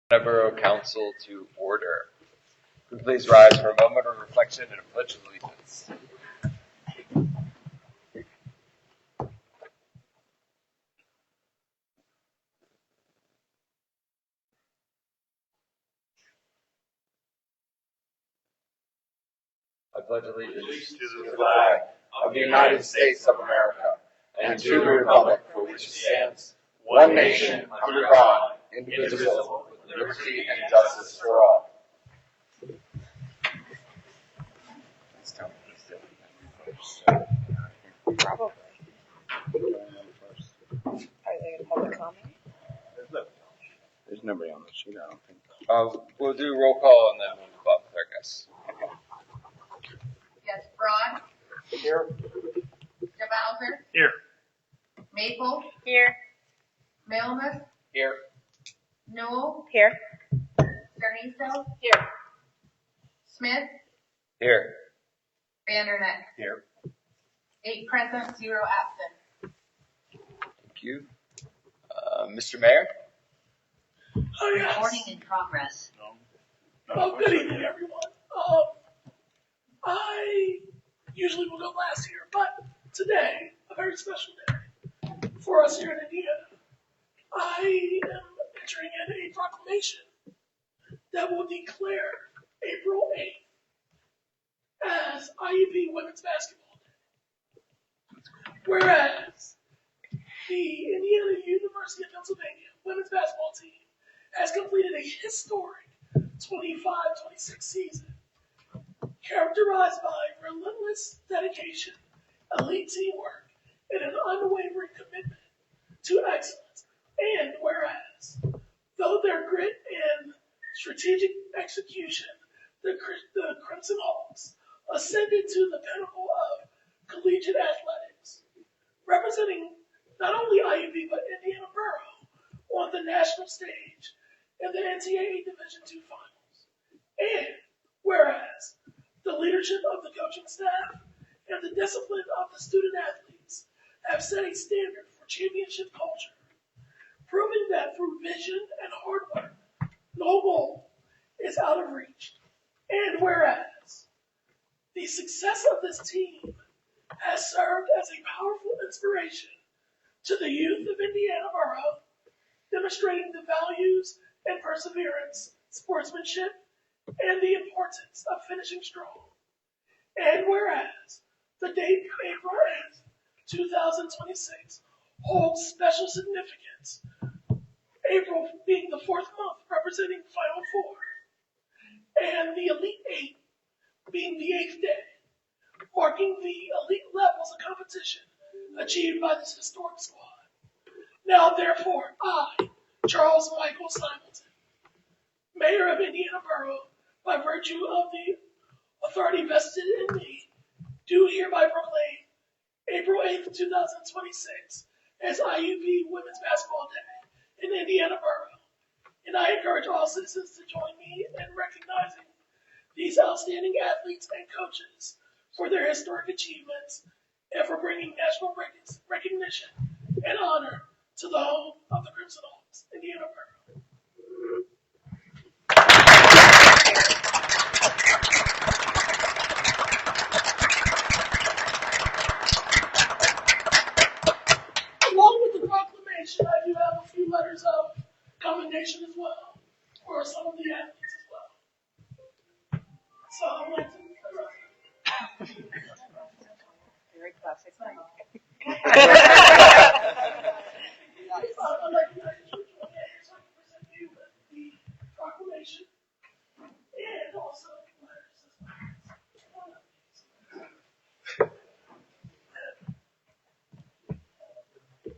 Borough Council to order. Could you please rise for a moment of reflection and a pledge of allegiance? I pledge allegiance to the flag of the United States of America and to the republic for which it stands, one nation under God, indivisible, with liberty and justice for all. Probably. Are they in public comment? There's nobody on the sheet, I don't think. We'll do roll call and then we'll move on with our guests. Yes, Braun. Here. Bowser. Here. Maple. Here. Milnes. Here. Newell. Here. Carniso. Here. Smith. Here. Vanderneck. Here. 8 present, 0 absent. Thank you. Mr. Mayor? Oh, yes. Recording in progress. Oh, good evening, everyone. I usually will go last here, but today, a very special day for us here in Indiana. I am entering in a proclamation that will declare April 8th as IUP Women's Basketball Day. Whereas the Indiana University of Pennsylvania women's basketball team has completed a historic 25-26 season, characterized by relentless dedication, elite teamwork, and an unwavering commitment to excellence. And whereas, though their grit and strategic execution, the Crimson Hawks ascended to the pinnacle of collegiate athletics, representing not only IUP but Indiana Borough on the national stage in the NCAA Division II Finals. And whereas the leadership of the coaching staff and the discipline of the student athletes have set a standard for championship culture, proving that through vision and hard work, no goal is out of reach. And whereas the success of this team has served as a powerful inspiration to the youth of Indiana Borough, demonstrating the values and perseverance, sportsmanship, and the importance of finishing strong. And whereas the date April 8th, 2026 holds special significance, April being the 4th month representing Final Four, and the Elite Eight being the 8th day, marking the elite levels of competition achieved by this historic squad. Now, therefore, I, Charles Michael Simonton, Mayor of Indiana Borough, by virtue of the authority vested in me, do hereby proclaim April 8th, 2026 as IUP Women's Basketball Day in Indiana Borough. And I encourage all citizens to join me in recognizing these outstanding athletes and coaches for their historic achievements and for bringing national recognition and honor to the home of the Crimson Hawks, Indiana Borough. Along with the proclamation, I do have a few letters of commendation as well for some of the athletes as well. So I'd like to Very classic. I'd like to present you with the proclamation and also letters as well.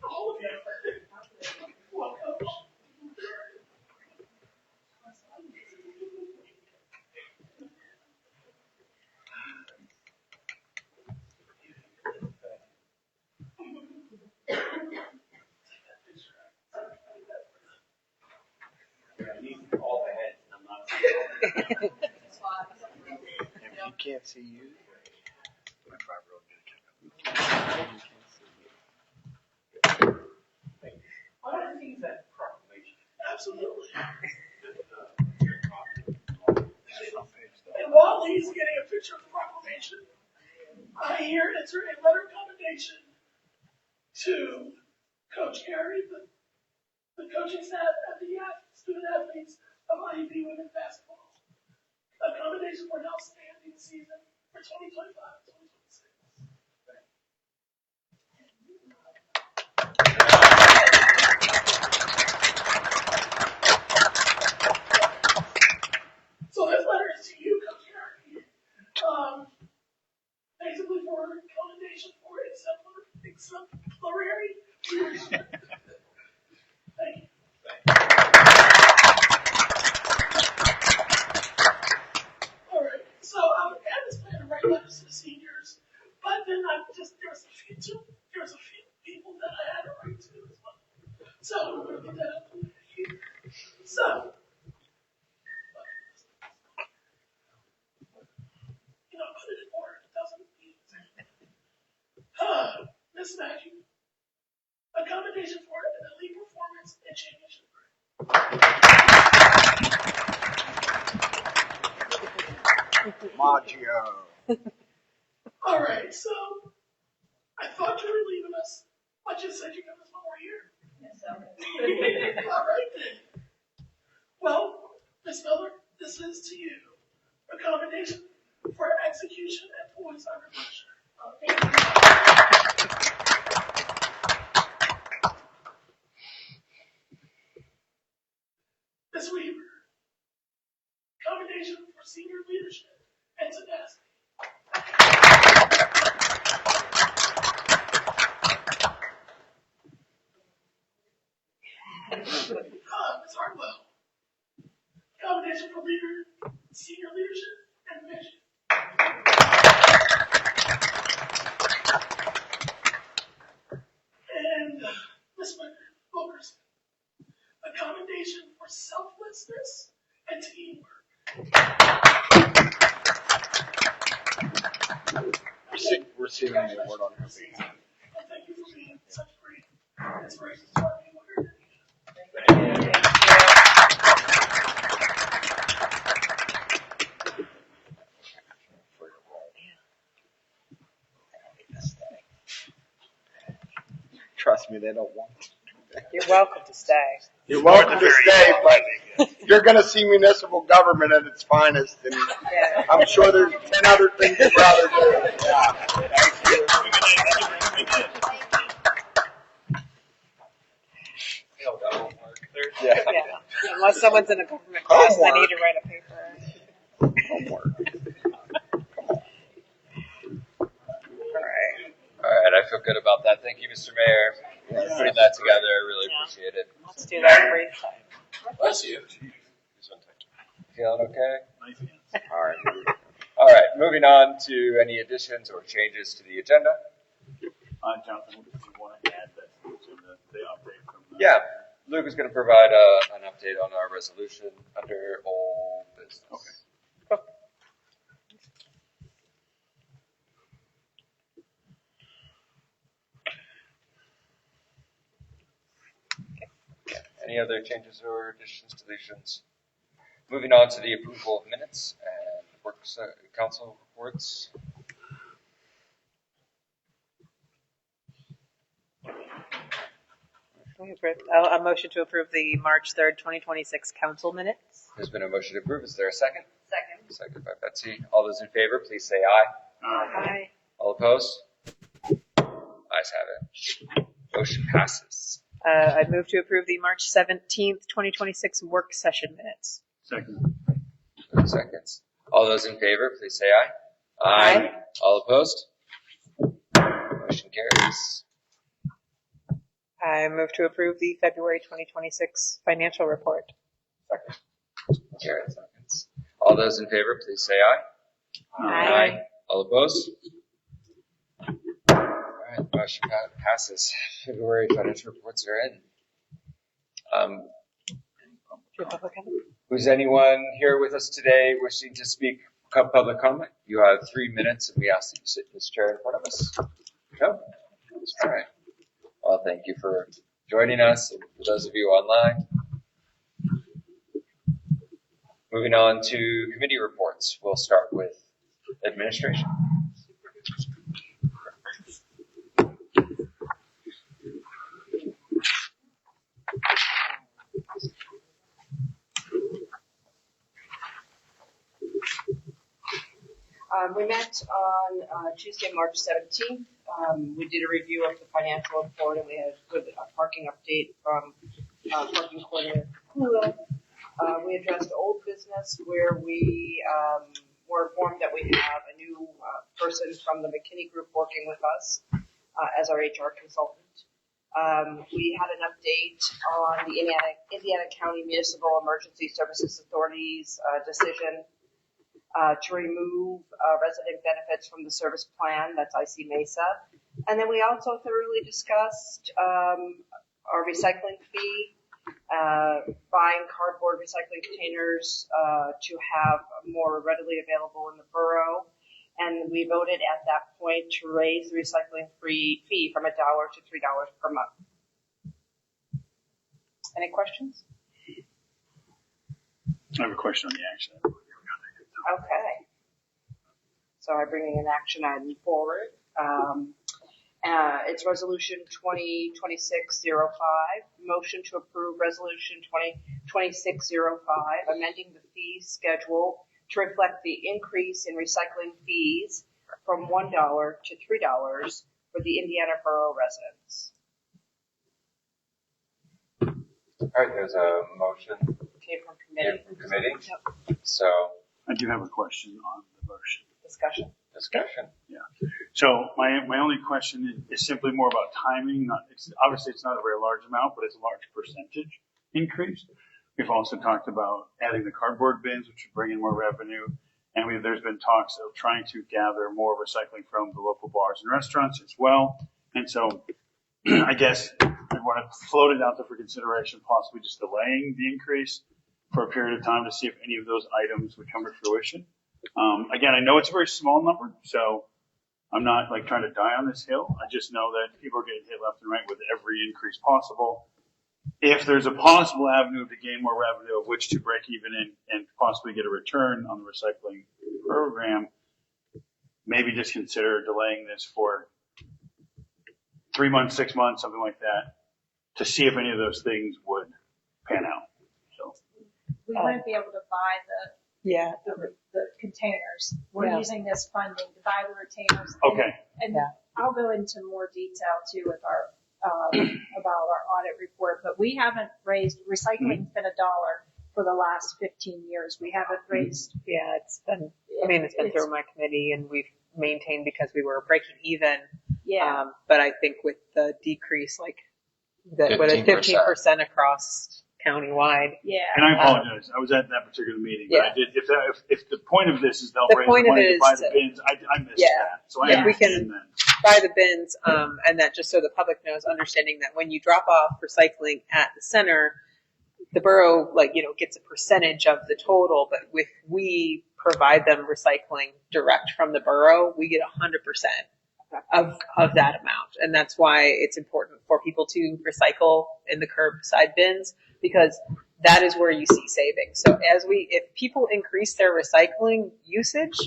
All of you. Welcome. If you can't see you, my 5-year-old can't see you. Absolutely. he's getting a picture of the proclamation, I here enter a letter of commendation to Coach Gary, the coaching staff, and the student athletes of IUP women's basketball. A commendation for an outstanding season for 2025-2026. So this letter is to you, Coach Gary. Basically for a commendation for exemplary leadership. Thank you. All right. So I had this plan to write letters to the seniors, but then there was a few people that I had to write to as well. So I'm going to get that up here. So. Put it in order. It doesn't mean Miss Maggie, accommodation for an elite performance and championship. Maggio. All right, so I thought you were leaving us, but you said you're going to spend more here. Yes, sir. All right then. Well, Miss Miller, this is to you. Accommodation for execution and poise under pressure. Oh, thank you. Ms. Weaver, accommodation for senior leadership and tenacity. Ms. Hartwell, accommodation for senior leadership and vision. And Ms. Wilkerson, accommodation for selflessness and teamwork. We're receiving the award on her behalf. And thank you for being such great inspirations to our people here. Trust me, they don't want to. You're welcome to stay. You're welcome to stay, but you're going to see municipal government at its finest, and Yeah. I'm sure there's 10 other things you'd rather do. Yeah. Yeah. Yeah. Unless someone's in a government class and they need to write a paper. Homework. All right. All right, I feel good about that. Thank you, Mr. Mayor, for putting that together. I really Yeah. appreciate it. Let's do that every time. Bless you. Feeling okay? All right. All right, moving on to any additions or changes to the agenda. Jonathan, if you want to add that to the update from Yeah, Luke is going to provide an update on our resolution under old business. Okay. Cool. Any other changes or additions, deletions? Moving on to the approval of minutes and works council reports. A motion to approve the March 3rd, 2026 council minutes. There's been a motion to approve. Is there a second? Second. Second by Betsy. All those in favor, please say aye. Aye. All opposed? Ayes have it. Motion passes. I move to approve the March 17th, 2026 work session minutes. Second. 30 seconds. All those in favor, please say aye. Aye. All opposed? Motion carries. I move to approve the February 2026 financial report. Second. Carries. Seconds. All those in favor, please say aye. Aye. All opposed? All right, motion passes. February financial reports are in. Do you have public comment? Was anyone here with us today wishing to speak public comment? You have 3 minutes, and we ask that you sit in this chair in front of us. No? All right. Well, thank you for joining us, and for those of you online. Moving on to committee reports. We'll start with administration. We met on Tuesday, March 17th. We did a review of the financial report, and we had a good parking update from parking coordinator Kula. We addressed old business where we were informed that we have a new person from the McKinney Group working with us as our HR consultant. We had an update on the Indiana County Municipal Emergency Services Authority's decision to remove resident benefits from the service plan. That's IC Mesa. And then we also thoroughly discussed our recycling fee, buying cardboard recycling containers to have more readily available in the borough. And we voted at that point to raise the recycling fee from $1 to $3 per month. Any questions? I have a question on the action. Okay. So I'm bringing an action item forward. It's resolution 2026-05, motion to approve resolution 2026-05, amending the fee schedule to reflect the increase in recycling fees from $1 to $3 for the Indiana Borough residents. All right, there's a motion Came from committee. from committee. Yep. So I do have a question on the motion. Discussion. Yeah. So my only question is simply more about timing. Obviously, it's not a very large amount, but it's a large percentage increase. We've also talked about adding the cardboard bins, which would bring in more revenue. And there's been talks of trying to gather more recycling from the local bars and restaurants as well. And so I guess I want to float it out there for consideration, possibly just delaying the increase for a period of time to see if any of those items would come to fruition. Again, I know it's a very small number, so I'm not like trying to die on this hill. I just know that people are getting hit left and right with every increase possible. If there's a possible avenue to gain more revenue of which to break even in and possibly get a return on the recycling program, maybe just consider delaying this for 3 months, 6 months, something like that, to see if any of those things would pan out. So We wouldn't be able to buy the containers. We're using this funding to buy the retainers. okay. And I'll go into more detail too with our about our audit report, but we haven't raised, recycling's been $1 for the last 15 years. We haven't raised. Yeah, it's been through my committee, and we've maintained because we were breaking even. Yeah. But I think with the decrease, like the 15% across countywide. Yeah. And I apologize. I was at that particular meeting, but I did. If the point of this is they'll The raise point the of money it to buy is the to- bins, I missed Yeah. that. So I Yeah, we can- understand that. Buy the bins, and that just so the public knows, understanding that when you drop off recycling at the center, the borough, gets a percentage of the total, but if we provide them recycling direct from the borough, we get 100% of that amount. And that's why it's important for people to recycle in the curbside bins, because that is where you see savings. So if people increase their recycling usage,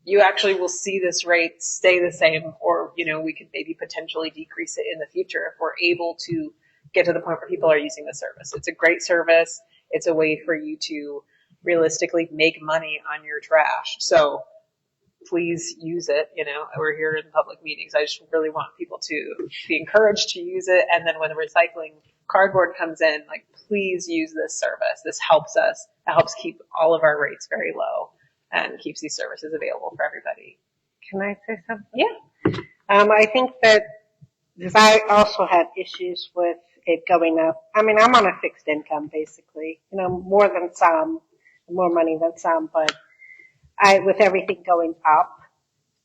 you actually will see this rate stay the same, or, we could maybe potentially decrease it in the future if we're able to get to the point where people are using the service. It's a great service. It's a way for you to realistically make money on your trash. So please use it. We're here in public meetings. I just really want people to be encouraged to use it. And then when the recycling cardboard comes in, please use this service. This helps us. It helps keep all of our rates very low and keeps these services available for everybody. Can I say something? Yeah. I think that because I also had issues with it going up. I mean, I'm on a fixed income basically, more money than some, but with everything going up,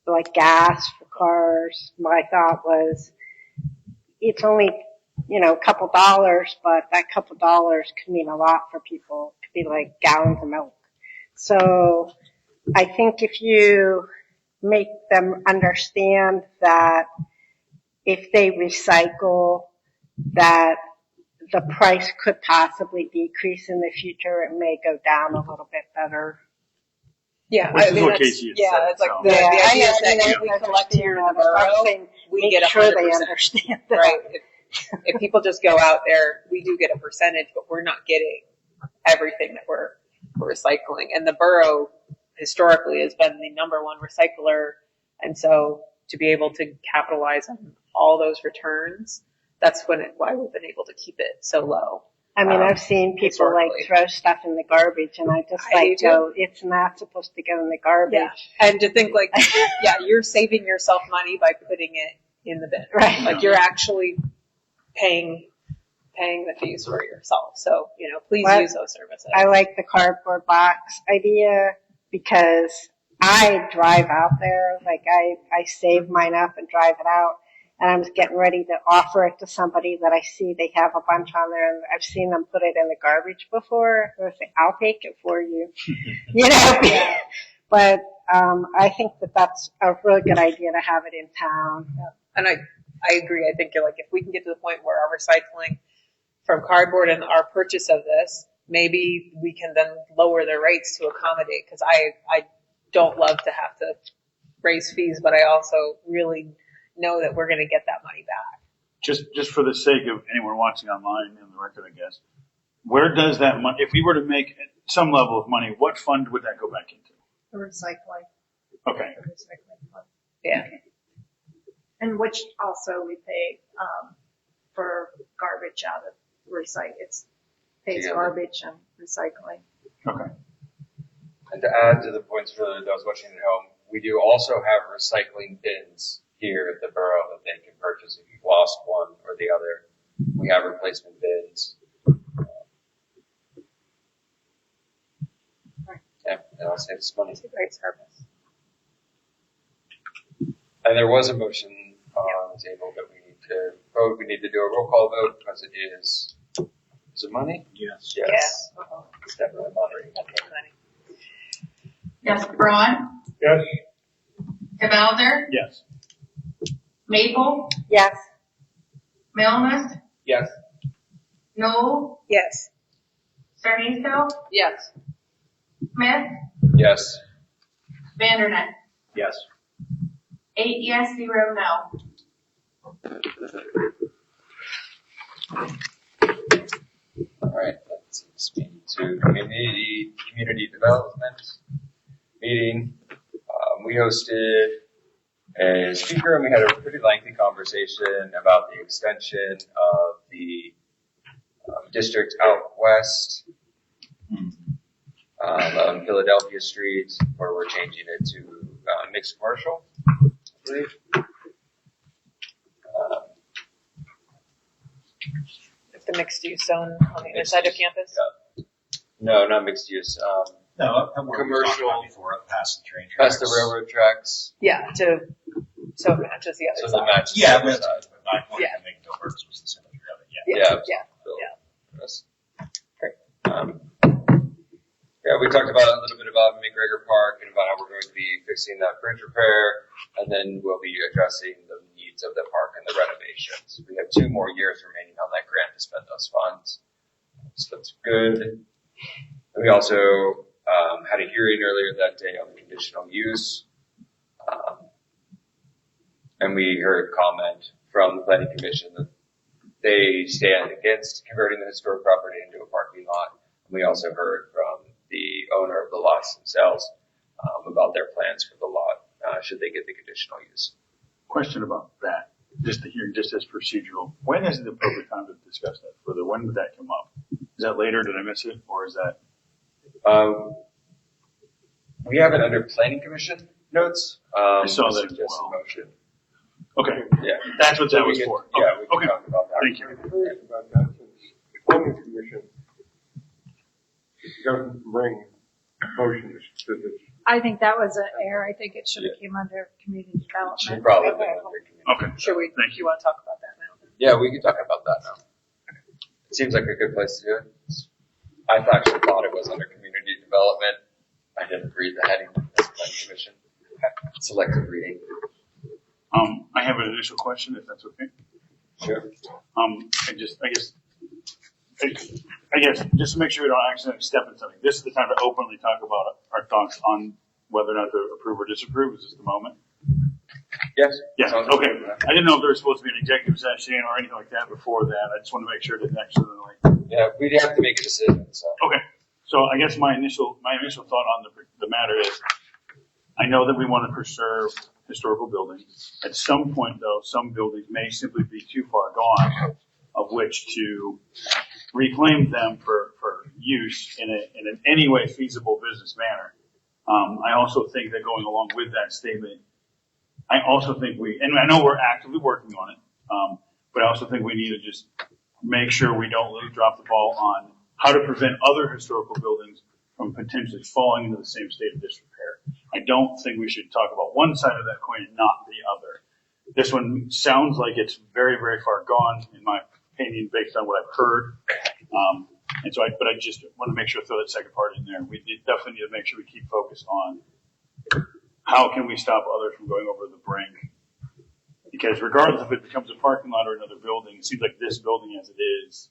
like gas for cars, my thought was it's only, a couple dollars, but that couple dollars could mean a lot for people. It could be like gallons of milk. So I think if you make them understand that if they recycle, that the price could possibly decrease in the future. It may go down a little bit better. Yeah, Which is what that's- Casey had yeah, said, it's like so. the idea is that I if we collect here in the borough, we make get sure 100%. they understand that. Right. If people just go out there, we do get a percentage, but we're not getting everything that we're recycling. And the borough historically has been the number one recycler. And so to be able to capitalize on all those returns, that's why we've been able to keep it so low. I mean, I've seen people like historically. throw stuff in the garbage, and I just I like do go, it's not supposed to go in the garbage. Yeah. And to think like, yeah, you're saving yourself money by putting it in the bin. Right. Like you're actually paying the fees for yourself. So, please Well, use those services. I like the cardboard box idea because I drive out there, like I save mine up and drive it out, and I was getting ready to offer it to somebody that I see they have a bunch on there, and I've seen them put it in the garbage before. I say, I'll take it for you, Yeah. But I think that's a really good idea to have it in town. And I agree. I think like if we can get to the point where our recycling from cardboard and our purchase of this, maybe we can then lower their rates to accommodate, because I don't love to have to raise fees, but I also really know that we're going to get that money back. Just for the sake of anyone watching online and the record, I guess, where does that money, if we were to make some level of money, what fund would that go back into? The recycling. Okay. The recycling fund. Yeah. And which also we pay for garbage out of recycle. It's pays Yeah. garbage and recycling. Okay. And to add to the points for those watching at home, we do also have recycling bins here at the borough that they can purchase if you've lost one or the other. We have replacement bins. Yeah, and I'll save us money. It's a great service. And there was a motion on the table that we need to vote. We need to do a roll call vote because it is it money? Yes. Yes. Yeah. Uh-huh. It's definitely money. Okay, money. Yes, Braun, Yes. Devalder, Yes. Maple, Yes. Melness, Yes. Noel, Yes. Sarniso, Yes. Smith, Yes. Vandernet. Yes. 8 yes, 0 no. All right. Let's speak to community development meeting. We hosted a speaker and we had a pretty lengthy conversation about the extension of the district out west on Philadelphia Street, where we're changing it to mixed commercial, I believe. It's the mixed use zone on the other side of campus. Yeah. No, not mixed use. No, Commercial. before past the train Past tracks. the railroad tracks. Yeah, so it matches the other So side. the match. Yeah, but my point Yeah. of making no words was the symmetry of it. Yeah, Yeah. yeah. Yes. Great. Yeah, we talked about a little bit about McGregor Park and about how we're going to be fixing that bridge repair, and then we'll be addressing the needs of the park and the renovations. We have 2 more years remaining on that grant to spend those funds, so that's good. And we also had a hearing earlier that day on the conditional use, and we heard comment from the planning commission that they stand against converting the historic property into a parking lot. We also heard from the owner of the lots themselves about their plans for the lot, should they get the conditional use. Question about that, just as procedural. When is the appropriate time to discuss that further? When would that come up? Is that later? Did I miss it? Or is that? We have it under planning commission notes. I saw that as suggested well. motion. Okay. Yeah. That's what that So we was could- for. Yeah, we can Okay. talk about that. Thank you. About that, since the planning commission doesn't bring motions to this. I think that was an error. I think it should have came under community Should development. probably be under community. Okay. Should we, Thank you want to talk about that now? Yeah, we can talk about that now. It seems like a good place to do it. I actually thought it was under community development. I didn't read the heading of this planning commission. Selective reading. I have an initial question, if that's okay. Sure. I guess I guess, just to make sure we don't accidentally step in something, this is the time to openly talk about our thoughts on whether or not to approve or disapprove. Is this the moment? Yes. Yeah, Sounds okay. good. I didn't know if there was supposed to be an executive session or anything like that before that. I just want to make sure that accidentally. Yeah, we'd have to make a decision, so. Okay, so I guess my initial thought on the matter is, I know that we want to preserve historical buildings. At some point, though, some buildings may simply be too far gone of which to reclaim them for use in an any way feasible business manner. I also think that going along with that statement, I also think and I know we're actively working on it, but I also think we need to just make sure we don't really drop the ball on how to prevent other historical buildings from potentially falling into the same state of disrepair. I don't think we should talk about one side of that coin and not the other. This one sounds like it's very, very far gone, in my opinion, based on what I've heard. And so but I just want to make sure I throw that second part in there. We definitely need to make sure we keep focused on how can we stop others from going over the brink. Because regardless if it becomes a parking lot or another building, it seems like this building as it is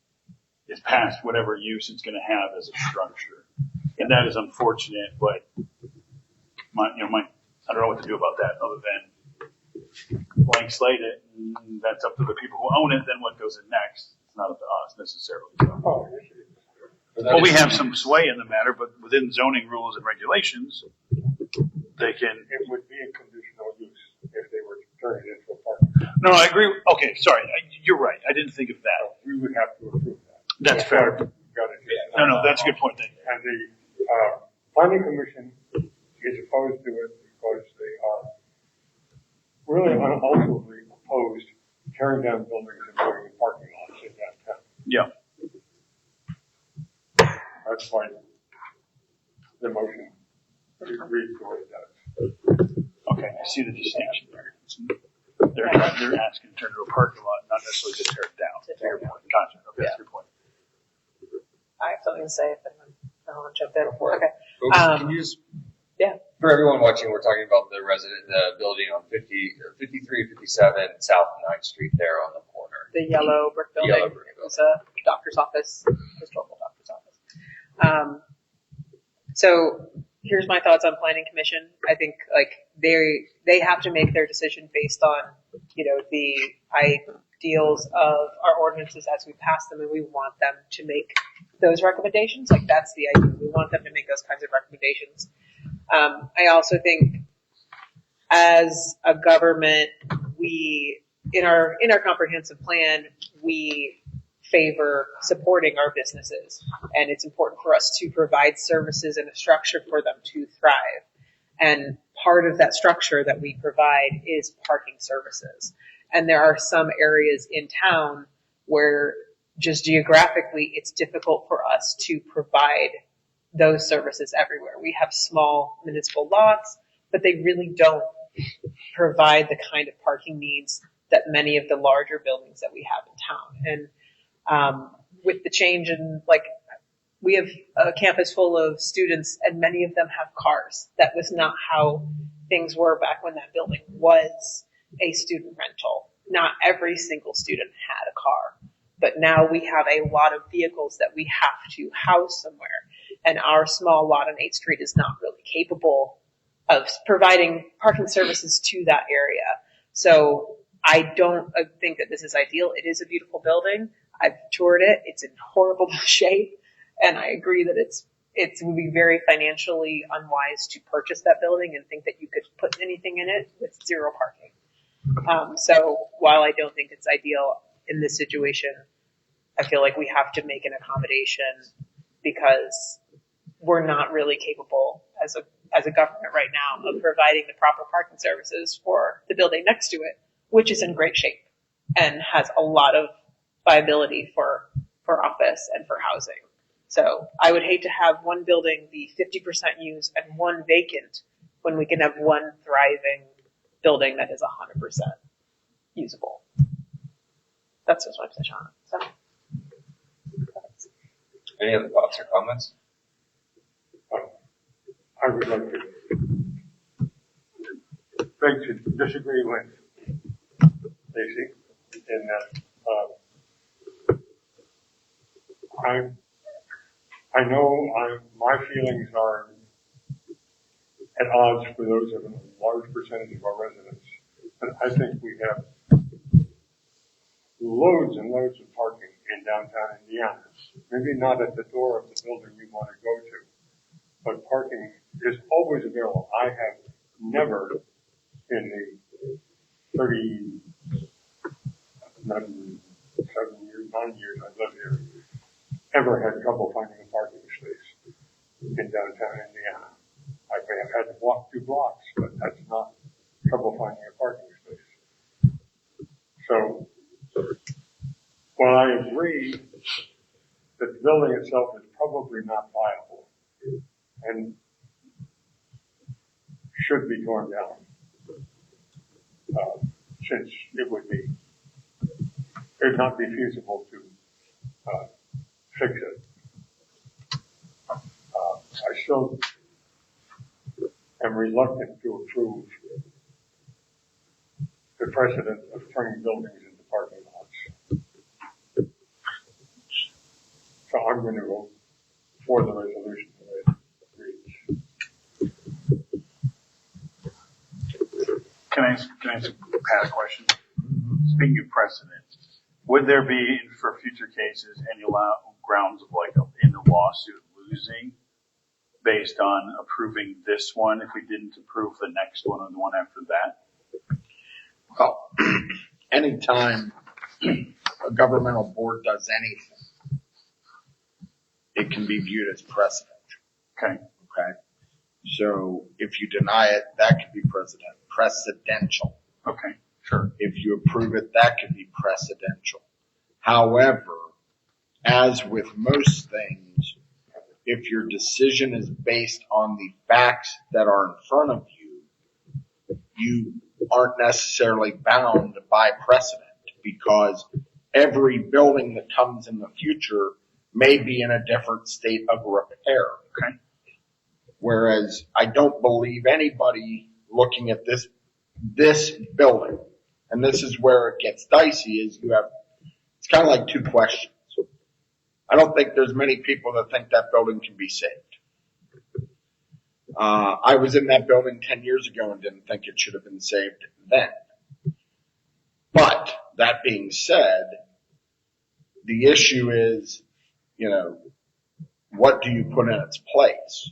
past whatever use it's going to have as a structure. And that is unfortunate, but I don't know what to do about that other than blank slate it. And that's up to the people who own it. Then what goes in next? It's not up to us necessarily. Well, we have some sway in the matter, but within zoning rules and regulations, they can. It would be a conditional use if they were to turn it into a parking lot. No, I agree. Okay, sorry. You're right. I didn't think of that. So we would have to approve that. That's fair. No, that's a good point. Thank you. And the planning commission is opposed to it because they are really unalterably opposed to tearing down buildings and putting in parking lots in downtown. Yeah. That's why the motion reads the way it does. Okay, I see the distinction there. They're asking to turn it to a parking lot, not necessarily to tear it down. To your point. Gotcha. Okay, that's your point. I have something to say if anyone want to jump in. Okay. Can you just, yeah. For everyone watching, we're talking about the building on 53, 57 South 9th Street there on the corner. The yellow brick building. Yellow brick building. It's a doctor's office, historical doctor's office. So here's my thoughts on planning commission. I think they have to make their decision based on, the ideals of our ordinances as we pass them, and we want them to make those recommendations. That's the idea. We want them to make those kinds of recommendations. I also think as a government, in our comprehensive plan, we favor supporting our businesses, and it's important for us to provide services and a structure for them to thrive. And part of that structure that we provide is parking services. And there are some areas in town where just geographically it's difficult for us to provide those services everywhere. We have small municipal lots, but they really don't provide the kind of parking needs that many of the larger buildings that we have in town. And with the change in, we have a campus full of students and many of them have cars. That was not how things were back when that building was a student rental. Not every single student had a car, but now we have a lot of vehicles that we have to house somewhere. And our small lot on 8th Street is not really capable of providing parking services to that area. So I don't think that this is ideal. It is a beautiful building. I've toured it. It's in horrible shape. And I agree that it would be very financially unwise to purchase that building and think that you could put anything in it with zero parking. So while I don't think it's ideal in this situation, I feel like we have to make an accommodation because we're not really capable as a government right now of providing the proper parking services for the building next to it, which is in great shape and has a lot of viability for office and for housing. So I would hate to have one building be 50% used and one vacant when we can have one thriving building that is 100% usable. That's just my position on it. So. Any other thoughts or comments? I would like to beg to disagree with Stacy in that I know my feelings are at odds for those of a large percentage of our residents. But I think we have loads and loads of parking in downtown Indiana. Maybe not at the door of the building you want to go to, but parking is always available. I have never in the 9 years I've lived here, ever had trouble finding a parking space in downtown Indiana. I may have had to walk 2 blocks, but that's not trouble finding a parking space. So, while I agree that the building itself is probably not viable and should be torn down, since it would not be feasible to fix it. I still am reluctant to approve the precedent of turning buildings into parking lots. So I'm going to vote for the resolution the way it reads. Can I ask Pat a question? Speaking of precedent, would there be, for future cases, any grounds of like in the lawsuit losing based on approving this one if we didn't approve the next one or the one after that? Well, anytime a governmental board does anything, it can be viewed as precedent. Okay. Okay. So if you deny it, that could be precedential. Okay. Sure. If you approve it, that could be precedential. However, as with most things, if your decision is based on the facts that are in front of you, you aren't necessarily bound by precedent, because every building that comes in the future may be in a different state of repair. Okay. Whereas I don't believe anybody looking at this building, and this is where it gets dicey, is it's kind of like 2 questions. I don't think there's many people that think that building can be saved. I was in that building 10 years ago and didn't think it should have been saved then. But that being said, the issue is, what do you put in its place?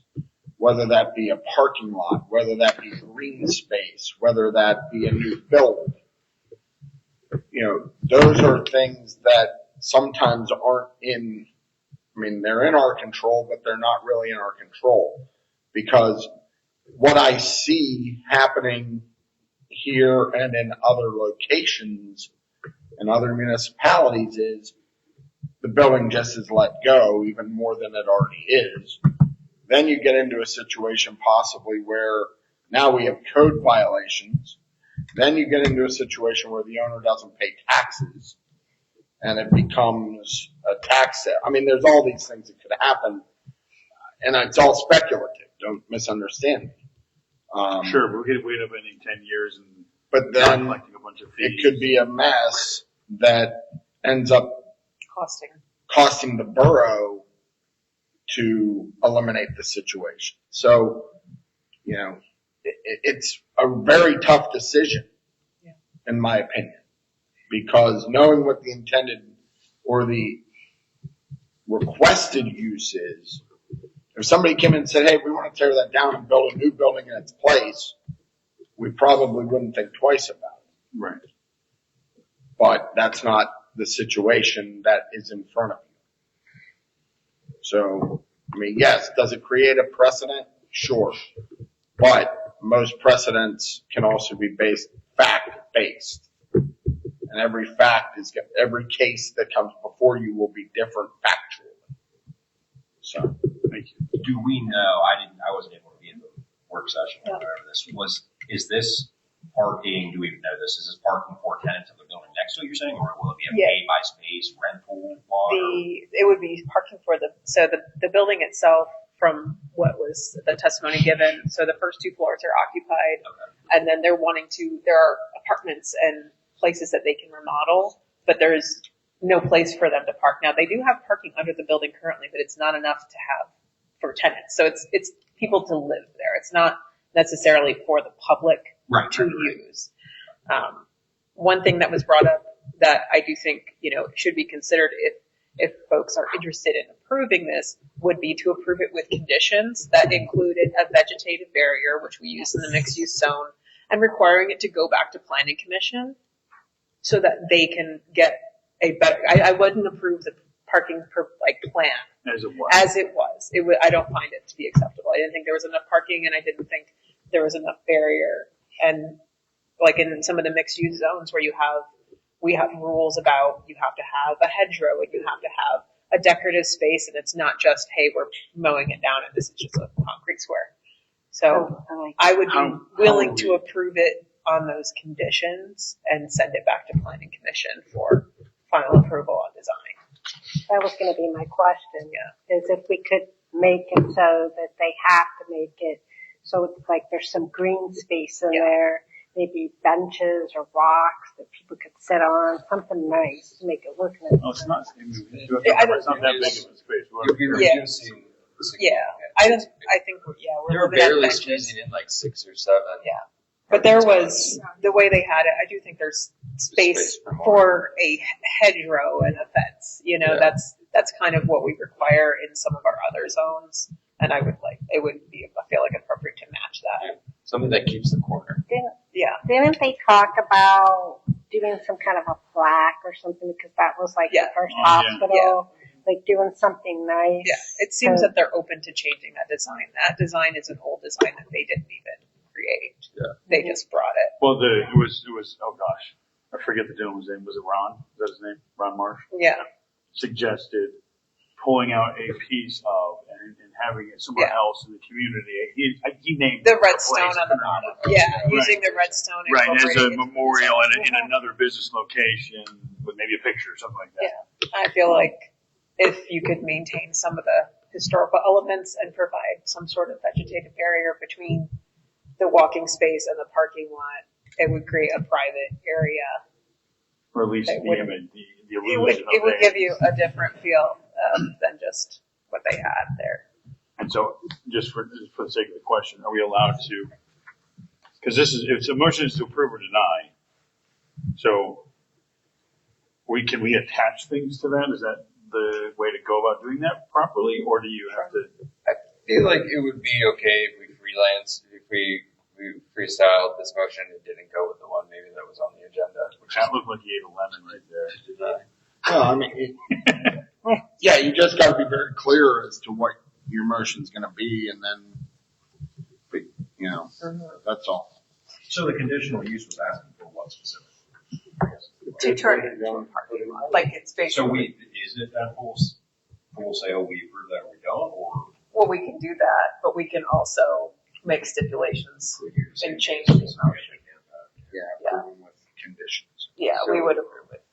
Whether that be a parking lot, whether that be green space, whether that be a new build. Those are things that sometimes aren't they're in our control, but they're not really in our control. Because what I see happening here and in other locations and other municipalities is the building just is let go even more than it already is. Then you get into a situation possibly where now we have code violations. Then you get into a situation where the owner doesn't pay taxes and it becomes a tax sale. There's all these things that could happen, and it's all speculative. Don't misunderstand me. Sure, but we could up ending 10 years but then collecting a bunch of fees. It could be a mess that ends up costing the borough to eliminate the situation. So, it's a very tough decision, in my opinion, because knowing what the intended or the requested use is, if somebody came in and said, hey, we want to tear that down and build a new building in its place, we probably wouldn't think twice about it. Right. But that's not the situation that is in front of you. So, yes, does it create a precedent? Sure. But most precedents can also be fact-based. And every case that comes before you will be different factually. So, thank you. Do we know, I wasn't able to be in the work session or whatever this was, is this parking, do we even know this, is this parking for tenants of the building next to it, you're saying, or will it be a pay by space rental law? It would be parking for the building itself, from what was the testimony given. So the first 2 floors are occupied, and then there are apartments and places that they can remodel, but there's no place for them to park. Now, they do have parking under the building currently, but it's not enough to have for tenants. So it's people to live there. It's not necessarily for the public to use. One thing that was brought up that I do think, should be considered if folks are interested in approving this would be to approve it with conditions that included a vegetative barrier, which we use in the mixed use zone, and requiring it to go back to planning commission so that they can get a better, I wouldn't approve the parking plan As it was. as it was. I don't find it to be acceptable. I didn't think there was enough parking, and I didn't think there was enough barrier. And like in some of the mixed use zones where we have rules about you have to have a hedgerow and you have to have a decorative space, and it's not just, hey, we're mowing it down and this is just a concrete square. So I would be willing to approve it on those conditions and send it back to planning commission for final approval on design. That was going to be my question. Yeah. Is if we could make it so that they have to make it so it's like there's some green space in there, maybe benches or rocks that people could sit on, something nice to make it look nice. Oh, it's not. It's not that big of a space. You'll be reducing. I think we're They were looking at barely benches. squeezing in like 6 or 7. Yeah. But there was, the way they had it, I do think there's space for a hedgerow and a fence. That's kind of what we require in some of our other zones. And it would be, I feel like appropriate to match that. Something that keeps the corner. Didn't they talk about doing some kind of a plaque or something, because that was like the first hospital, like doing something nice? Yeah, it seems that they're open to changing that design. That design is an old design that they didn't even create. Yeah. They just brought it. Well, it was, oh gosh, I forget the gentleman's name. Was it Ron? Is that his name? Ron Marsh? Yeah. Suggested pulling out a piece of and having it somewhere else in the community. He named the a redstone place. on the bottom. Yeah, using the redstone. Right, as a incorporated into the memorial design. in another business location with maybe a picture or something like that. Yeah, I feel like if you could maintain some of the historical elements and provide some sort of vegetative barrier between the walking space and the parking lot, it would create a private area. Or at least the illusion It would give you a different feel than just what they had there. And so, just for the sake of the question, are we allowed to? Because it's a motion is to approve or deny. So, can we attach things to that? Is that the way to go about doing that properly, or do you have to? I feel like it would be okay if we freestyled this motion and didn't go with the one maybe that was on the agenda. That looked like you ate a lemon right there. No, I mean, you just got to be very clear as to what your motion's going to be, and then, that's all. So the conditional use was asking for what specific? To turn it into a parking lot, like it's basically. So is it that full sale? We approve that or we don't, or? Well, we can do that, but we can also make stipulations and change the motion. Approving with conditions. Yeah, we would approve it.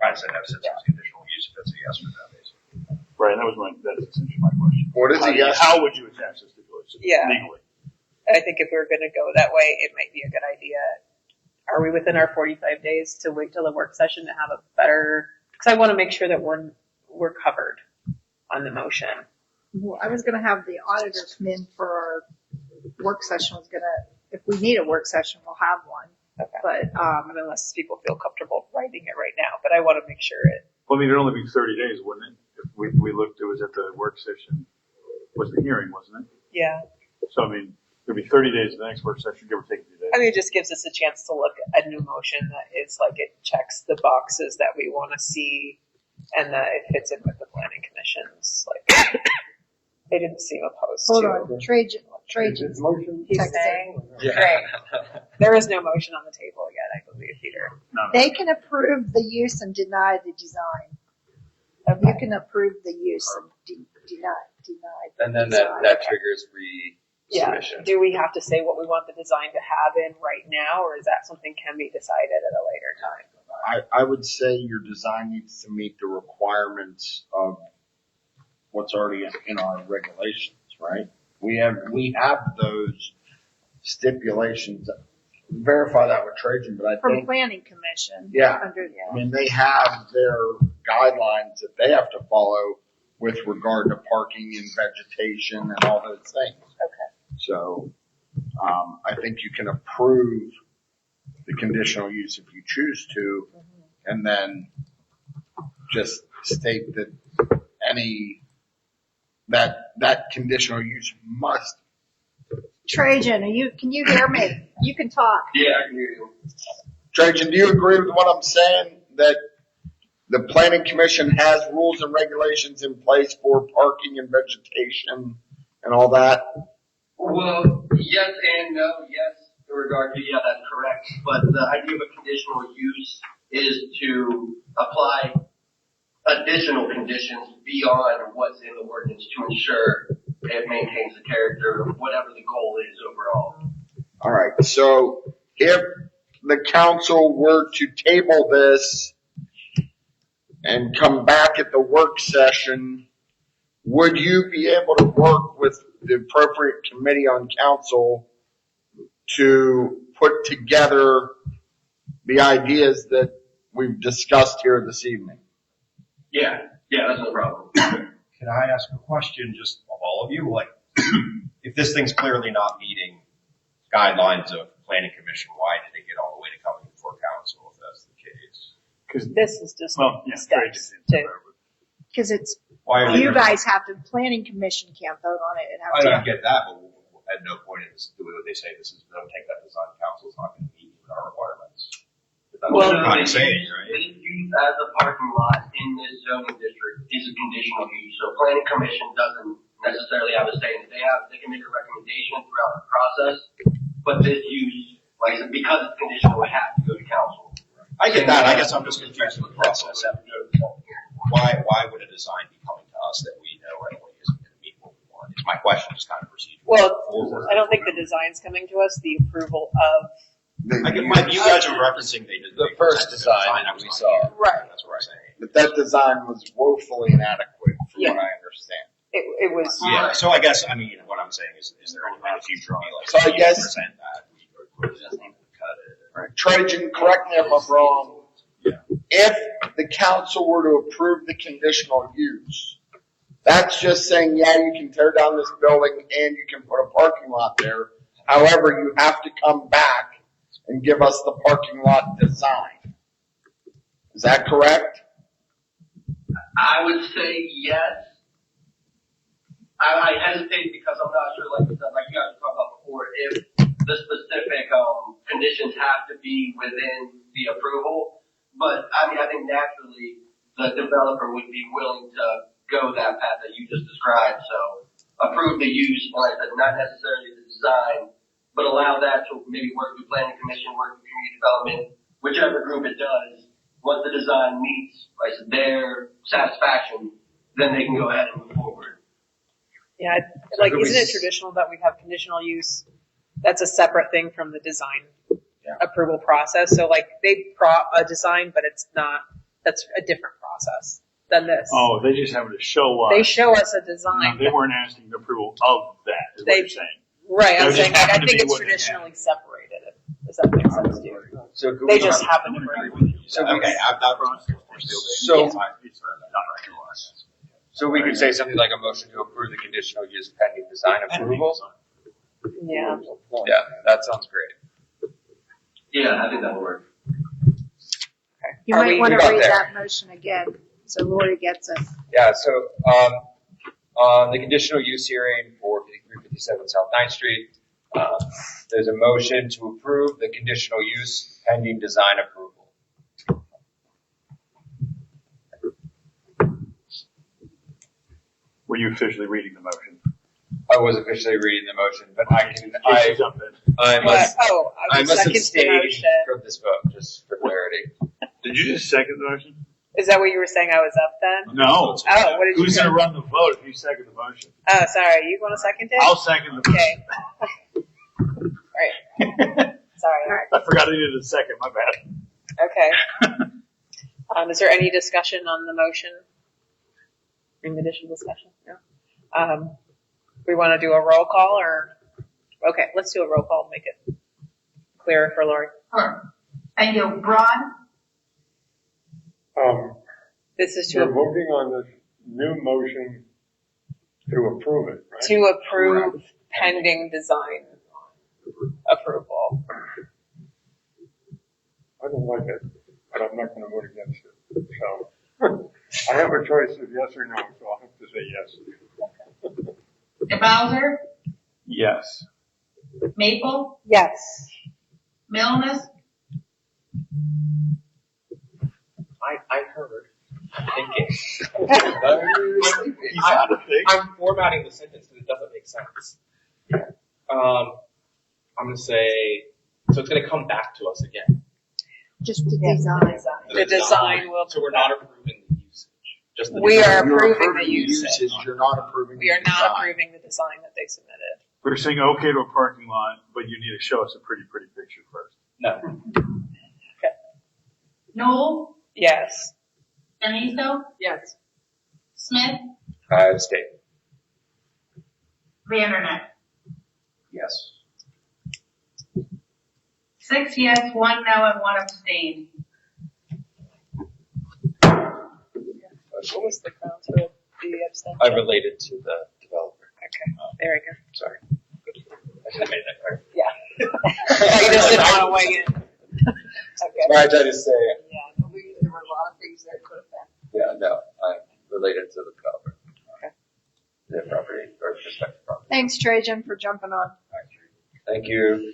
I said have since it's conditional use if it's a yes or no, basically. Right, that's essentially my question. What is a yes? How would you attach this stipulation legally? I think if we're going to go that way, it might be a good idea. Are we within our 45 days to wait till the work session to have a better? Because I want to make sure that we're covered on the motion. Well, I was gonna have the auditor come in for our work session. If we need a work session, we'll have one. Okay. But, unless people feel comfortable writing it right now, but I want to make sure it. Well, I mean, it'd only be 30 days, wouldn't it? If we looked, it was at the work session, was the hearing, wasn't it? Yeah. So, I mean, it'd be 30 days of the next work session, give or take a few days. I mean, it just gives us a chance to look at a new motion that is like it checks the boxes that we want to see, and that it fits in with the planning commissions. Like, they didn't seem opposed hold to. on, Trajan's Motion. texting. Great. There is no motion on the table yet, I believe, Peter. No. They can approve the use and deny the design. You can approve the use and deny And the then design. that triggers Yeah. resubmission. Do we have to say what we want the design to have in right now, or is that something can be decided at a later time? I would say your design needs to meet the requirements of what's already in our regulations, right? We have those stipulations. Verify that with Trajan, but I From think, planning commission. Yeah. Under, I mean, they have their guidelines that they have to follow with regard to parking and vegetation and all those things. Okay. So, I think you can approve the conditional use if you choose to, and then just state that that conditional use must. Trajan, can you hear me? You can talk. Yeah, I can hear you. Trajan, do you agree with what I'm saying? That the planning commission has rules and regulations in place for parking and vegetation and all that? Well, yes and no. Yes, in regard to, yeah, that's correct. But the idea of a conditional use is to apply additional conditions beyond what's in the ordinance to ensure it maintains the character of whatever the goal is overall. All right. So if the council were to table this and come back at the work session, would you be able to work with the appropriate committee on council to put together the ideas that we've discussed here this evening? Yeah, that's no problem. Can I ask a question just of all of you? Like, if this thing's clearly not meeting guidelines of planning commission, why did it get all the way to coming before council if that's the case? Because, This is just well, yeah, steps Trajan. to, Because it's, Why are they you gonna- guys have to, planning commission can't vote on it. It I has don't to. get that, but at no point in this, do they say this is, don't take that design, council's not going to meet our requirements. That's Well, what you're kind of saying, right? This use as a parking lot in this zoning district is a conditional use. So planning commission doesn't necessarily have a say in it. They can make a recommendation throughout the process, but this use, like I said, because it's conditional, it has to go to council. I get that. I guess I'm just confused with the process. Why would a design be coming to us that we know anyway isn't going to meet what we want? It's my question, just kind of procedural. well, I don't think the design's coming to us, the approval of, You guys are referencing The first design that we saw. right. That's what I'm saying. But that design was woefully inadequate from Yeah. what I understand. It was, Yeah, so I guess, I mean, what I'm saying is there any way in the future be like, So I guess- present that, we just need to cut it. Right. Trajan, correct me if I'm wrong. If the council were to approve the conditional use, that's just saying, yeah, you can tear down this building and you can put a parking lot there. However, you have to come back and give us the parking lot design. Is that correct? I would say yes. I hesitate because I'm not sure, like you guys were talking about before, if the specific conditions have to be within the approval. But I mean, I think naturally the developer would be willing to go that path that you just described. So approve the use, like I said, not necessarily the design, but allow that to maybe work with planning commission, work with community development, whichever group it does. Once the design meets, like I said, their satisfaction, then they can go ahead and move forward. yeah, like, isn't it traditional that we have conditional use? That's a separate thing from the design approval process. So like they a design, but it's not, that's a different process than this. Oh, they just have to show us. They show us a No, design. they weren't asking approval of that, is what They- you're saying. Right, I'm They just saying, like, I happen to think be it's what they traditionally separated. Does that make sense to you? So could They we just not- happen to bring. So, okay, I'm not, we're still. So- It's not regularized. So we could say something like a motion to approve the conditional use pending design approval? Yeah. Yeah, that sounds great. Yeah, I think that would work. You Are might we- want we to got read there. that motion again, so Lori gets it. Yeah, so, on the conditional use hearing for 5357 South 9th Street, there's a motion to approve the conditional use pending design approval. Were you officially reading the motion? I was officially reading the motion, but I can, Casey, jump in. I must, I must second the abstain motion. from this vote, just for clarity. Did you just second the motion? Is that what you were saying I was up then? No. Oh, what did you Who's say? going to run the vote if you second the motion? Oh, sorry, you want to second it? I'll second the motion. Okay. Right. Sorry. I forgot I needed a second, my bad. Okay. Is there any discussion on the motion? Any additional discussion? No. We want to do a roll call or? Okay, let's do a roll call, make it clearer for Lori. Sure. Thank you. Braun, This is We're to, voting on this new motion to approve it, right? to approve pending design approval. I don't like it, but I'm not gonna vote against it. So, I have a choice of yes or no, so I'll have to say yes. DeBowser, Yes. Maple, Yes. Milnes, I heard. Thinking. He's not a thing. I'm formatting the sentence because it doesn't make sense. I'm gonna say, so it's gonna come back to us again. Just the Yes. design. The design will. So we're not approving the usage. Just the We design. are You're approving the usage. You're not approving We are the not design. approving the design that they submitted. We're saying okay to a parking lot, but you need to show us a pretty picture first. No. Noel, Yes. Deniso, Yes. Smith, I abstain. Vandernet. Yes. 6 yes, 1 no, and 1 abstain. What was the grounds for the abstention? I related to the developer. Okay, there we go. Sorry. I should have made that clear. I just didn't want to weigh in. Okay. Why did I just say, Yeah, there were a lot of things that could have been. yeah, no, I related to the developer. Okay. The property, or prospective property. Thanks, Trajan, for jumping on. Thank you.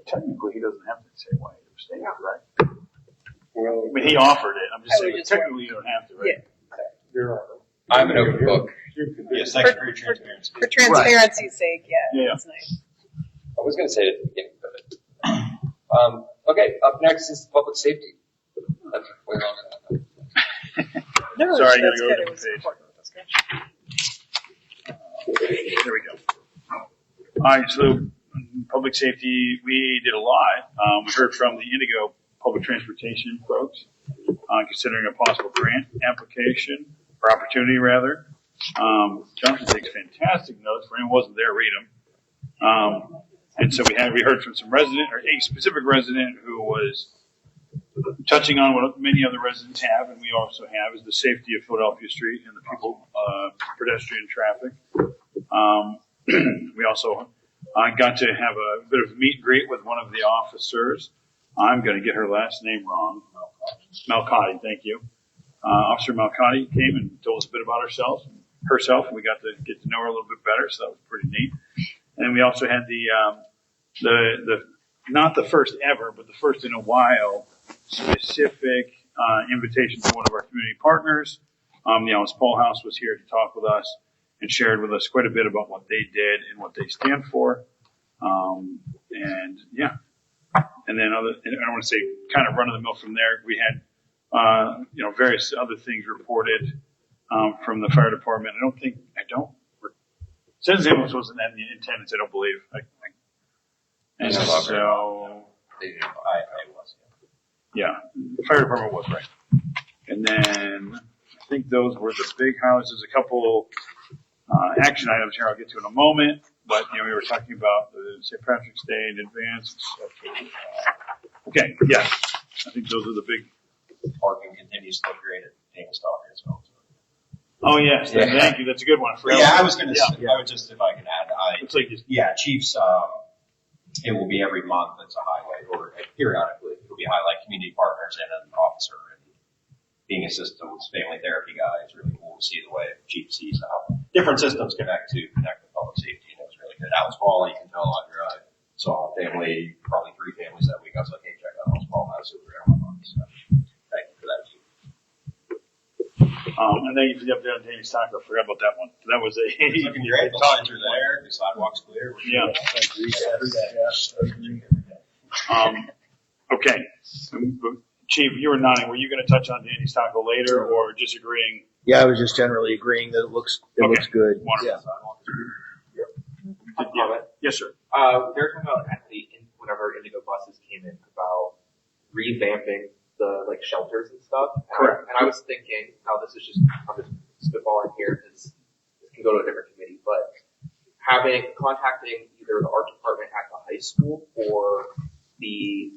Technically, he doesn't have to say why he abstained, right? Well, I mean, he offered it. I'm just I saying, would but just technically, you don't have to, right? there are. I'm an open book. You can do Yes, it. thanks for your transparency. For transparency's sake, Yeah. it's nice. I was going to say it at the beginning, but okay. Up next is public safety. That's way longer than I thought. No, Sorry, I gotta that's go good. to It the was page. important. That's good. There we go. All right, so public safety, we did a lot. We heard from the Indigo Public Transportation folks, considering a possible grant application, or opportunity rather. Jonathan takes fantastic notes. For anyone who wasn't there, read them. And so we heard from some resident, or a specific resident who was touching on what many other residents have, and we also have, is the safety of Philadelphia Street and the people, pedestrian traffic. We also got to have a bit of meet and greet with one of the officers. I'm going to get her last name wrong. Malcotti, thank you. Officer Malcotti came and told us a bit about herself, and we got to get to know her a little bit better, so that was pretty neat. And we also had the not the first ever, but the first in a while, specific invitation from one of our community partners. The Alice Paul House was here to talk with us and shared with us quite a bit about what they did and what they stand for. And yeah, and then I don't want to say kind of run of the mill from there. We had various other things reported from the fire department. Since ambulance wasn't in attendance, I don't believe. And No longer. so, I was. yeah, the fire department was right. And then I think those were the big highlights. There's a couple action items here I'll get to in a moment. But we were talking about the St. Patrick's Day in advance. Okay, yeah, I think those are the big. Parking continues to look great at Davis Dock as well. Oh yes, thank you. That's a good one. I was going to say, I would just, if I can add, It's like Chiefs, it will be every month. It's a highlight, or periodically it'll be highlight community partners and an officer. And being a systems family therapy guy, it's really cool to see the way Chief sees how different systems connect with public safety. And it was really good. Alice Paul, you can tell I saw a family, probably 3 families that week. I was like, hey, check out Alice Paul House over there on my month. So thank you for that, Chief. And thank you for the update on Danny's Taco. I forgot about that one. That was a. It's looking great. The signs are there. The sidewalks clear. Yeah. Okay. Chief, you were nodding. Were you going to touch on Danny's Taco later, or just agreeing? Yeah, I was just generally agreeing that it looks good. Wonderful. Comment. Yes, sir. They were talking about whenever Indigo buses came in about revamping the shelters and stuff. Correct. And I was thinking, now this is I'm just spitballing here because this can go to a different committee, but contacting either the art department at the high school or the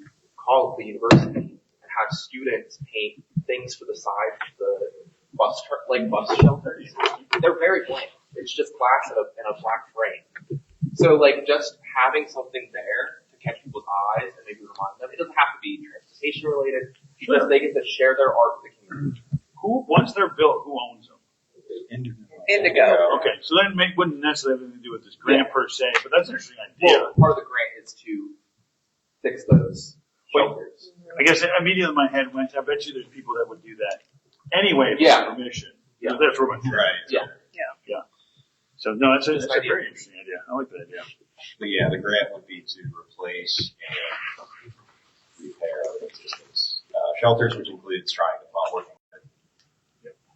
university and have students paint things for the side, the bus shelters. They're very bland. It's just glass and a black frame. So like just having something there to catch people's eyes and maybe remind them. It doesn't have to be transportation related. Sure. Just they get to share their art with the community. Once they're built, who owns them? Indigo. Okay, so that wouldn't necessarily have anything to do with this grant per se, but that's an interesting idea. Well, part of the grant is to fix those shelters. I guess immediately my head went, I bet you there's people that would do that anyway with permission. Yeah. That's where my head went. Yeah. Yeah. So no, that's a very interesting idea. I like that idea. But yeah, the grant would be to replace and repair existing shelters, which includes trying to find working.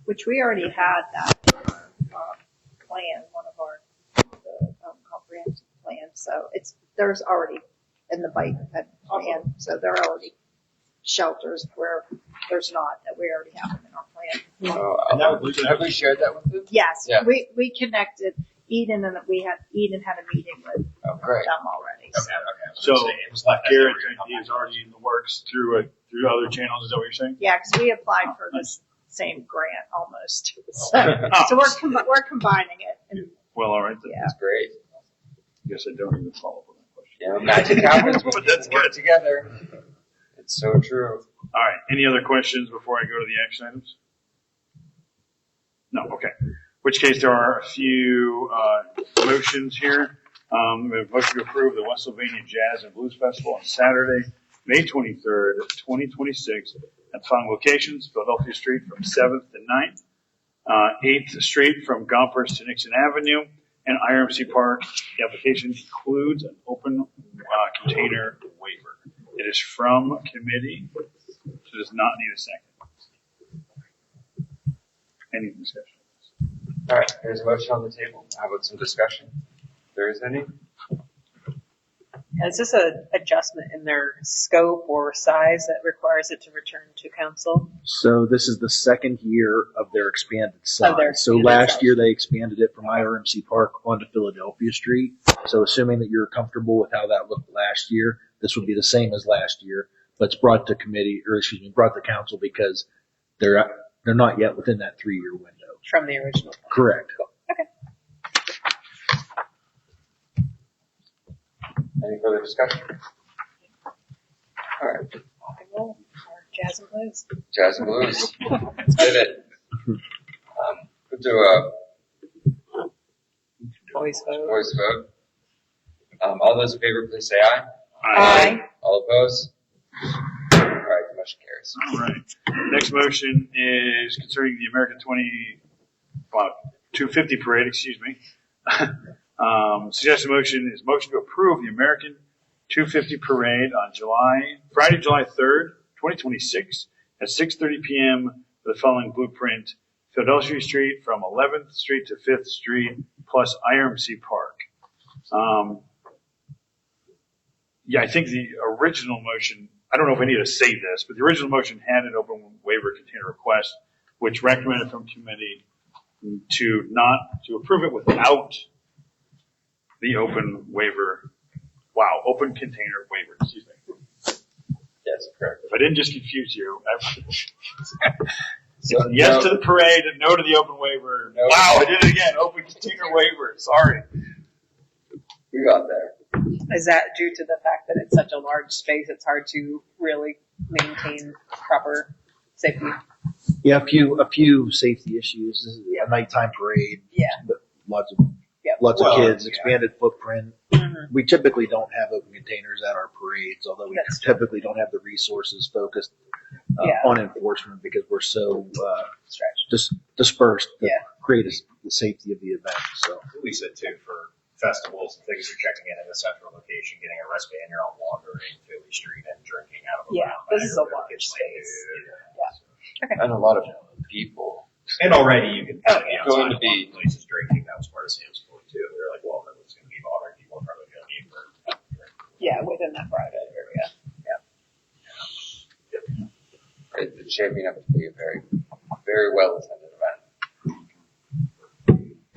Which we already had that plan, one of our comprehensive plans. So there's already in the bike plan. So there are already shelters where there's not, that we already have them in our plan. Have we shared that with them? Yes, Yeah. we connected Eden, and Eden had a meeting with Oh, great. them already. So It was like Garrett's idea is already in the works through other channels. Is that what you're saying? Yeah, because we applied for this same grant almost. So we're combining it. And, Well, all right. Then. Yeah. That's great. I guess I don't even follow up on that question. Yeah, magic happens when But that's people work good. together. It's so true. All right. Any other questions before I go to the action items? No. Okay. In which case, there are a few motions here. We have a motion to approve the Pennsylvania Jazz and Blues Festival on Saturday, May 23rd, 2026, at the following locations: Philadelphia Street from 7th to 9th, 8th Street from Gompers to Nixon Avenue, and IRMC Park. The application includes an open container waiver. It is from committee, so it does not need a second. Any discussion? All right, there's a motion on the table. How about some discussion? If there is any. Is this an adjustment in their scope or size that requires it to return to council? So this is the second year of their expanded size. So expanded last size. year they expanded it from IRMC Park onto Philadelphia Street. So assuming that you're comfortable with how that looked last year, this would be the same as last year, but it's brought to committee, or excuse me, brought to council because they're not yet within that 3-year window. From the original. Correct. Okay. Any further discussion? All right, Rock and roll, or jazz and blues. Jazz and Blues. Let's get it. We'll do a Voice vote. voice vote. All those in favor, please say aye. Aye. All opposed? All right, the motion carries. All right. Next motion is concerning the American 250 parade, excuse me. Suggested motion is motion to approve the American 250 parade on Friday, July 3rd, 2026 at 6:30 p.m. for the following blueprint: Philadelphia Street from 11th Street to 5th Street plus IRMC Park. Yeah, I think the original motion, I don't know if I need to say this, but the original motion had an open waiver container request, which recommended from committee to approve it without the open waiver. Wow, open container waiver, excuse me. Yes, correct. If I didn't just confuse you. So Yes to the parade and no to the open waiver. No. Wow, I did it again. Open container waiver. Sorry. We got there. Is that due to the fact that it's such a large space, it's hard to really maintain proper safety? Yeah, a few safety issues. This is a nighttime parade. Yeah. But lots of kids, expanded footprint. Mm-hmm. We typically don't have open containers at our parades, although we That's true. typically don't have the resources focused Yeah. on enforcement because we're so dispersed to create the safety of the event. So We said too, for festivals and things, you're checking in a central location, getting a wristband, you're not wandering Philly Street and drinking out of a Yeah, fountain. this is a Everybody large gets space. food. Okay. And a lot of people. And already you can Oh, be yeah. outside Going to of a lot be- of places drinking. That was part of Sam's point too. They're like, well, if it's going to be bothering people, we're probably going to need for Yeah, within that private area. It's shaping up to be a very, very well attended event.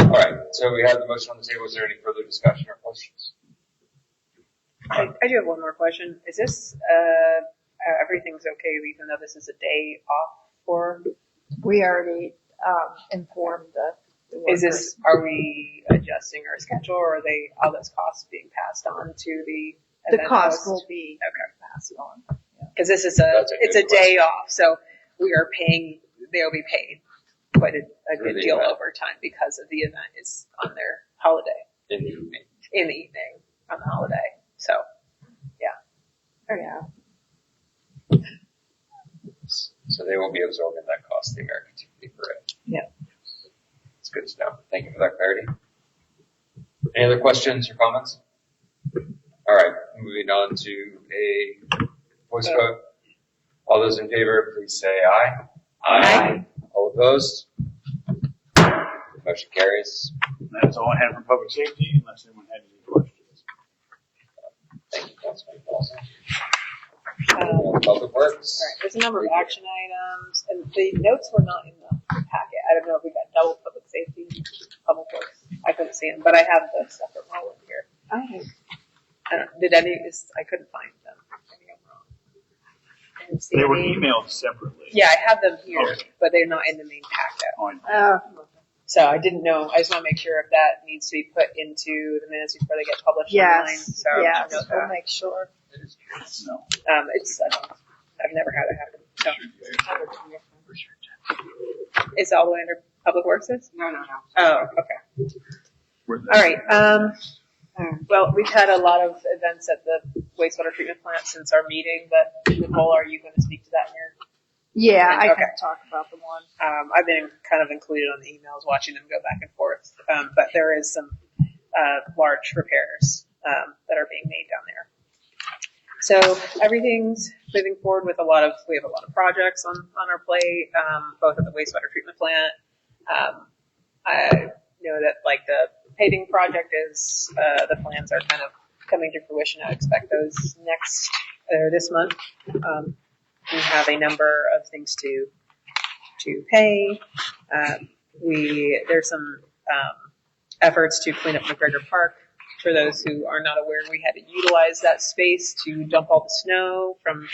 All right, so we have the motion on the table. Is there any further discussion or questions? I do have one more question. Is this, everything's okay even though this is a day off for? We already, informed the workers. Is this, are we adjusting our schedule, or are they, all those costs being passed on to the The event cost host? will be Okay. passed on. Because this is That's a it's a good day off, so we are paying, they'll be paid quite a For good the deal event. overtime because of the event is on their holiday, In the evening. in the evening, on the holiday. So, Oh, yeah. So they will be absorbing that cost, the American Tea Parade. Yeah. It's good to know. Thank you for that clarity. Any other questions or comments? All right, moving on to a voice vote. All those in favor, please say aye. Aye. All opposed? Motion carries. That's all I have for public safety, unless anyone had any questions. Thank you, Councilman Paulson. all Public Works. right, there's a number of action items, and the notes were not in the packet. I don't know if we got double public safety, public works. I couldn't see them, but I have the separate one in here. I don't, did any, I couldn't find them. Maybe I'm wrong. I didn't see They were any. emailed separately. Yeah, I have them here, Okay. but they're not in the main packet. On- So I didn't know, I just want to make sure if that needs to be put into the minutes before they get published online. Yes, So yes, I know we'll that. make sure. No. It's, I've never had it happen. So. It's all the way under Public Works is? No. Oh, okay. All right. Well, we've had a lot of events at the wastewater treatment plant since our meeting, but Nicole, are you going to speak to that in your? Yeah, I Okay. can talk about the one. I've been kind of included on the emails, watching them go back and forth. But there is some large repairs that are being made down there. So everything's moving forward with we have a lot of projects on our plate, both at the wastewater treatment plant. I know that like the paving project is, the plans are kind of coming to fruition. I expect those this month. We have a number of things to pay. There's some efforts to clean up McGregor Park. For those who are not aware, we had to utilize that space to dump all the snow from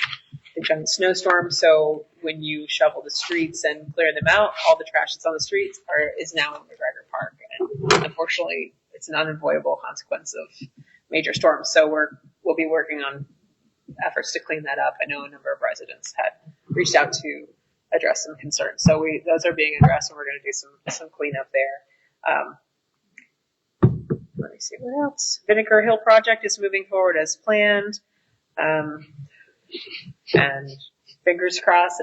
the giant snowstorm. So when you shovel the streets and clear them out, all the trash that's on the streets is now in McGregor Park. And unfortunately, it's an unavoidable consequence of major storms. So we'll be working on efforts to clean that up. I know a number of residents had reached out to address some concerns. So those are being addressed, and we're going to do some cleanup there. Let me see what else. Vinegar Hill project is moving forward as planned. And fingers crossed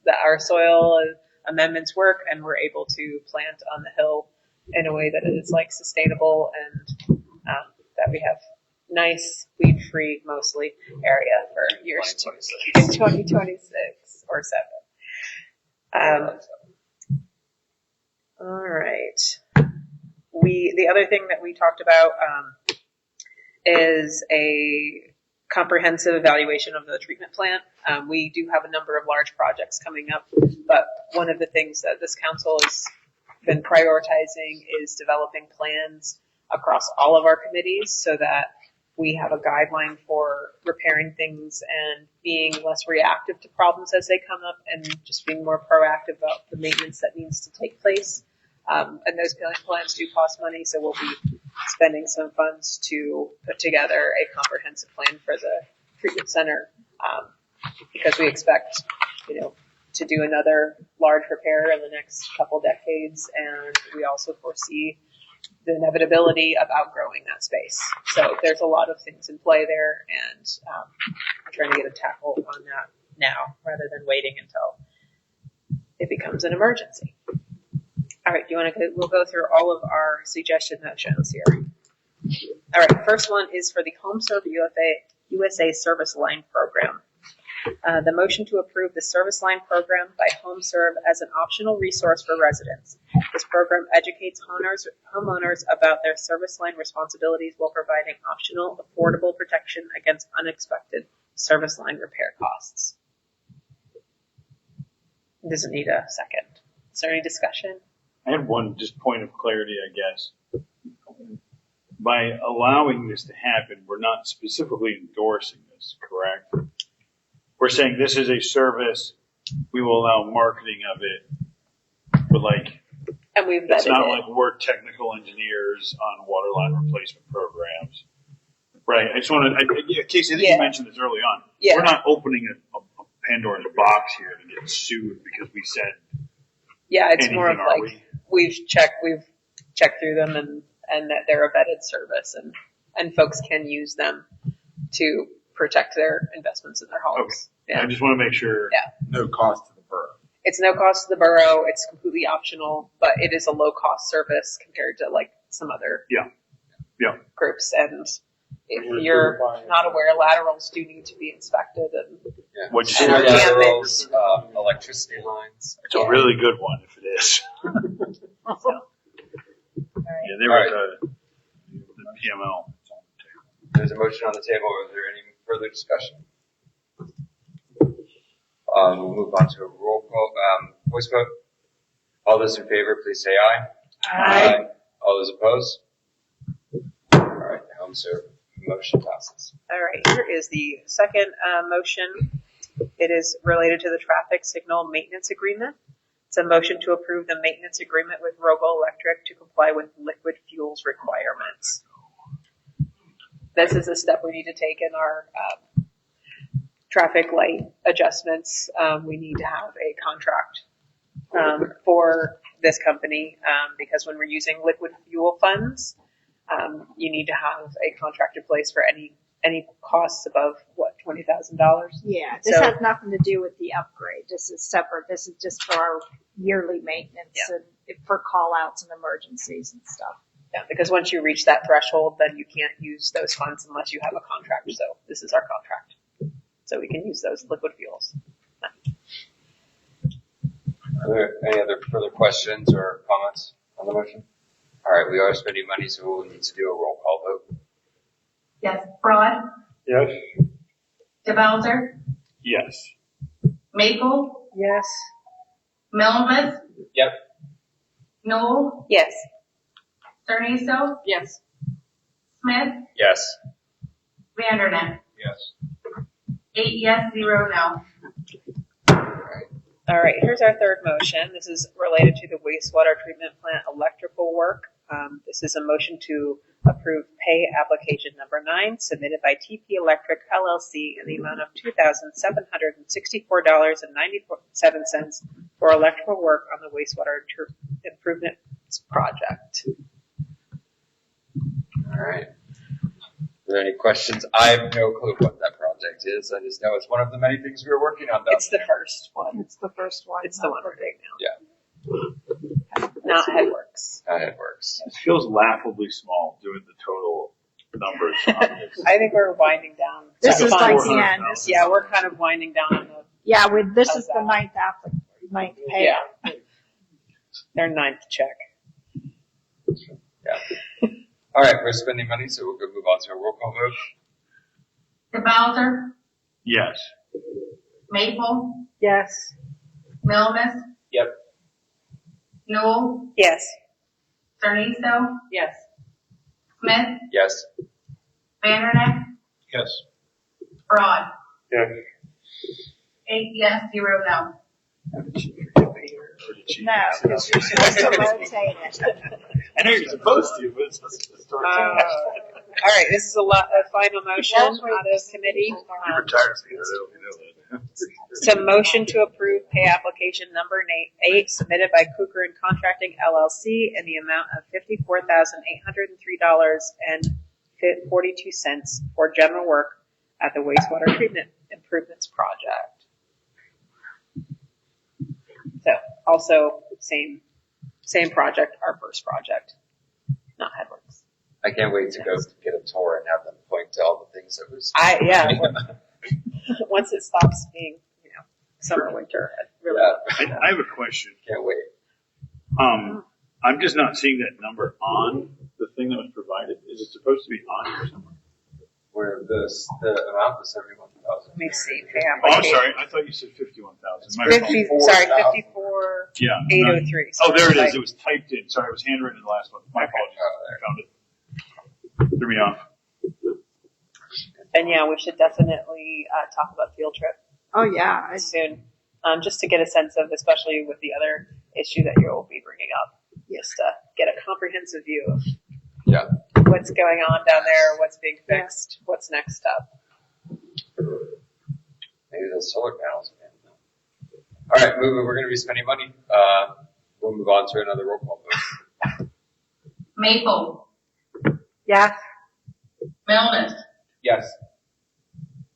that our soil amendments work and we're able to plant on the hill in a way that is like sustainable and that we have nice, weed-free, mostly area for years to 2026 or 7. All right. The other thing that we talked about is a comprehensive evaluation of the treatment plant. We do have a number of large projects coming up, but one of the things that this council has been prioritizing is developing plans across all of our committees so that we have a guideline for repairing things and being less reactive to problems as they come up and just being more proactive about the maintenance that needs to take place. And those plans do cost money, so we'll be spending some funds to put together a comprehensive plan for the treatment center, because we expect, to do another large repair in the next couple decades, and we also foresee the inevitability of outgrowing that space. So there's a lot of things in play there, and I'm trying to get a tackle on that now rather than waiting until it becomes an emergency. All right, we'll go through all of our suggested motions here. All right, first one is for the HomeServe USA Service Line Program. The motion to approve the service line program by HomeServe as an optional resource for residents. This program educates homeowners about their service line responsibilities while providing optional, affordable protection against unexpected service line repair costs. It doesn't need a second. Is there any discussion? I had one just point of clarity, I guess. By allowing this to happen, we're not specifically endorsing this, correct? We're saying this is a service we will allow marketing of it, but like, And we've it's vetted not it. like we're technical engineers on water line replacement programs. Right, I just wanted, Casey, I think Yeah. you mentioned this early on. Yeah. We're not opening a Pandora's box here to get sued because we said Yeah, it's more of anything, are like, we've checked through them and that they're a vetted service and folks can use them to protect their investments in their homes. I just want to make sure. Yeah. No cost to the borough. It's no cost to the borough. It's completely optional, but it is a low cost service compared to like some other groups. And if you're not aware, laterals do need to be inspected. And Yeah. What'd you And say? laterals, electricity lines. It's a really good one if it is. Yeah, they were the PML. There's a motion on the table. Is there any further discussion? We'll move on to a roll call, voice vote. All those in favor, please say aye. Aye. All those opposed? All right, home serve. Motion passes. all right, here is the second motion. It is related to the traffic signal maintenance agreement. It's a motion to approve the maintenance agreement with Rogel Electric to comply with liquid fuels requirements. This is a step we need to take in our traffic light adjustments. We need to have a contract for this company because when we're using liquid fuel funds, you need to have a contract in place for any costs above what, $20,000. Yeah, this So- has nothing to do with the upgrade. This is separate. This is just for our yearly maintenance and for call outs and emergencies and stuff. Yeah, because once you reach that threshold, then you can't use those funds unless you have a contract. So this is our contract. So we can use those liquid fuels. Are there any other further questions or comments on the motion? All right, we are spending money, so we'll need to do a roll call vote. Yes. Broad, Yes. DeBelzer, Yes. Maple, Yes. Melvin, Yep. Noel, Yes. Cerniso, Yes. Smith, Yes. Vandernet. Yes. 8 yes, 0 no. All right, here's our third motion. This is related to the wastewater treatment plant electrical work. This is a motion to approve pay application number 9 submitted by TP Electric LLC in the amount of $2,764.97 for electrical work on the wastewater improvements project. All right. Are there any questions? I have no clue what that project is. I just know it's one of the many things we were working on. It's the first one. It's the first one. It's the one we're doing now. Yeah. Not Headworks. It works. It feels laughably small doing the total numbers on this. I think we're winding down. This is like the 400,000. end. Yeah, we're kind of winding down on the, Yeah, this How's is the that? ninth pay. yeah. Their 9th check. Yeah. All right, we're spending money, so we'll go move on to a roll call vote. DeBelzer, Yes. Maple, Yes. Melvin, Yep. Noel, Yes. Cerniso, Yes. Smith, Yes. Vandernet, Yes. Broad. Yes. 8 yes, 0 no. No, because you're supposed to rotate it. I know you're supposed to, but it's just All right, this is a final motion out of committee. You retired, Peter. I don't know that. It's a motion to approve pay application number 8 submitted by Cooker and Contracting LLC in the amount of $54,803.42 for general work at the wastewater treatment improvements project. So also same project, our first project, not Headworks. I can't wait to go get a tour and have them point to all the things that was. Once it stops being, summer, winter, I really love it. I have a question. Can't wait. I'm just not seeing that number on the thing that was provided. Is it supposed to be on here somewhere? Where the amount was 71,000. Let me see. Pay Oh, I'm application. sorry. I thought you said 51,000. My 50, fault. sorry, 54. Yeah. 803. Oh, there it Sorry. is. It was typed in. Sorry, it was handwritten in the last one. My apologies. I found it. Threw me off. And yeah, we should definitely talk about field trip Oh, yeah. soon. just to get a sense of, especially with the other issue that you'll be bringing up, just to get a comprehensive view of what's going on down there, what's being fixed, what's next up. Maybe those solar panels. All right, we're going to be spending money. We'll move on to another roll call vote. Maple, Yes. Milnes, Yes.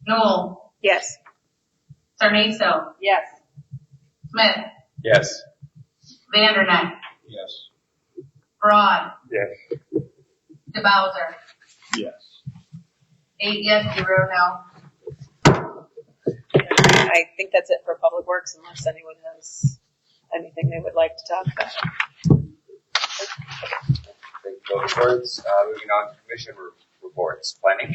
Newell, Yes. Sarniso, Yes. Smith, Yes. Vanderneck, Yes. Broad, Yes. DeBowser. Yes. 8 yes, 0 no. I think that's it for Public Works, unless anyone has anything they would like to talk about. Thank you both reports. Moving on to commission reports. Planning.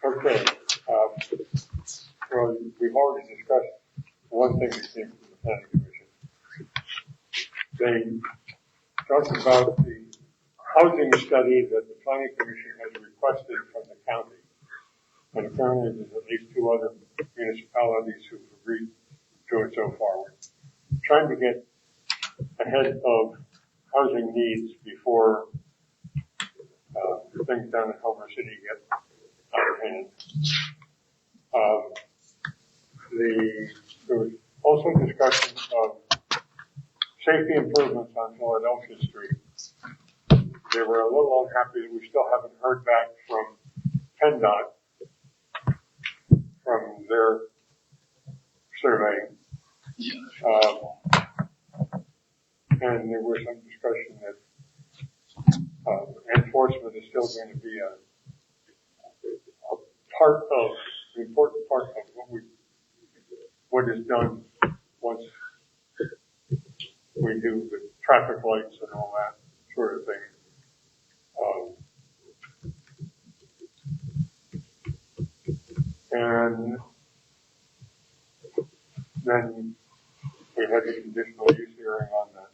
Okay. Well, we've already discussed one thing that came from the planning commission. They talked about the housing study that the planning commission has requested from the county. And apparently there's at least 2 other municipalities who've agreed to it so far. We're trying to get ahead of housing needs before things down in Homer City get out of hand. There was also discussion of safety improvements on Philadelphia Street. They were a little unhappy that we still haven't heard back from PennDOT from their survey. And there was some discussion that enforcement is still going to be an important part of what is done once we do the traffic lights and all that sort of thing. And then we had a conditional use hearing on the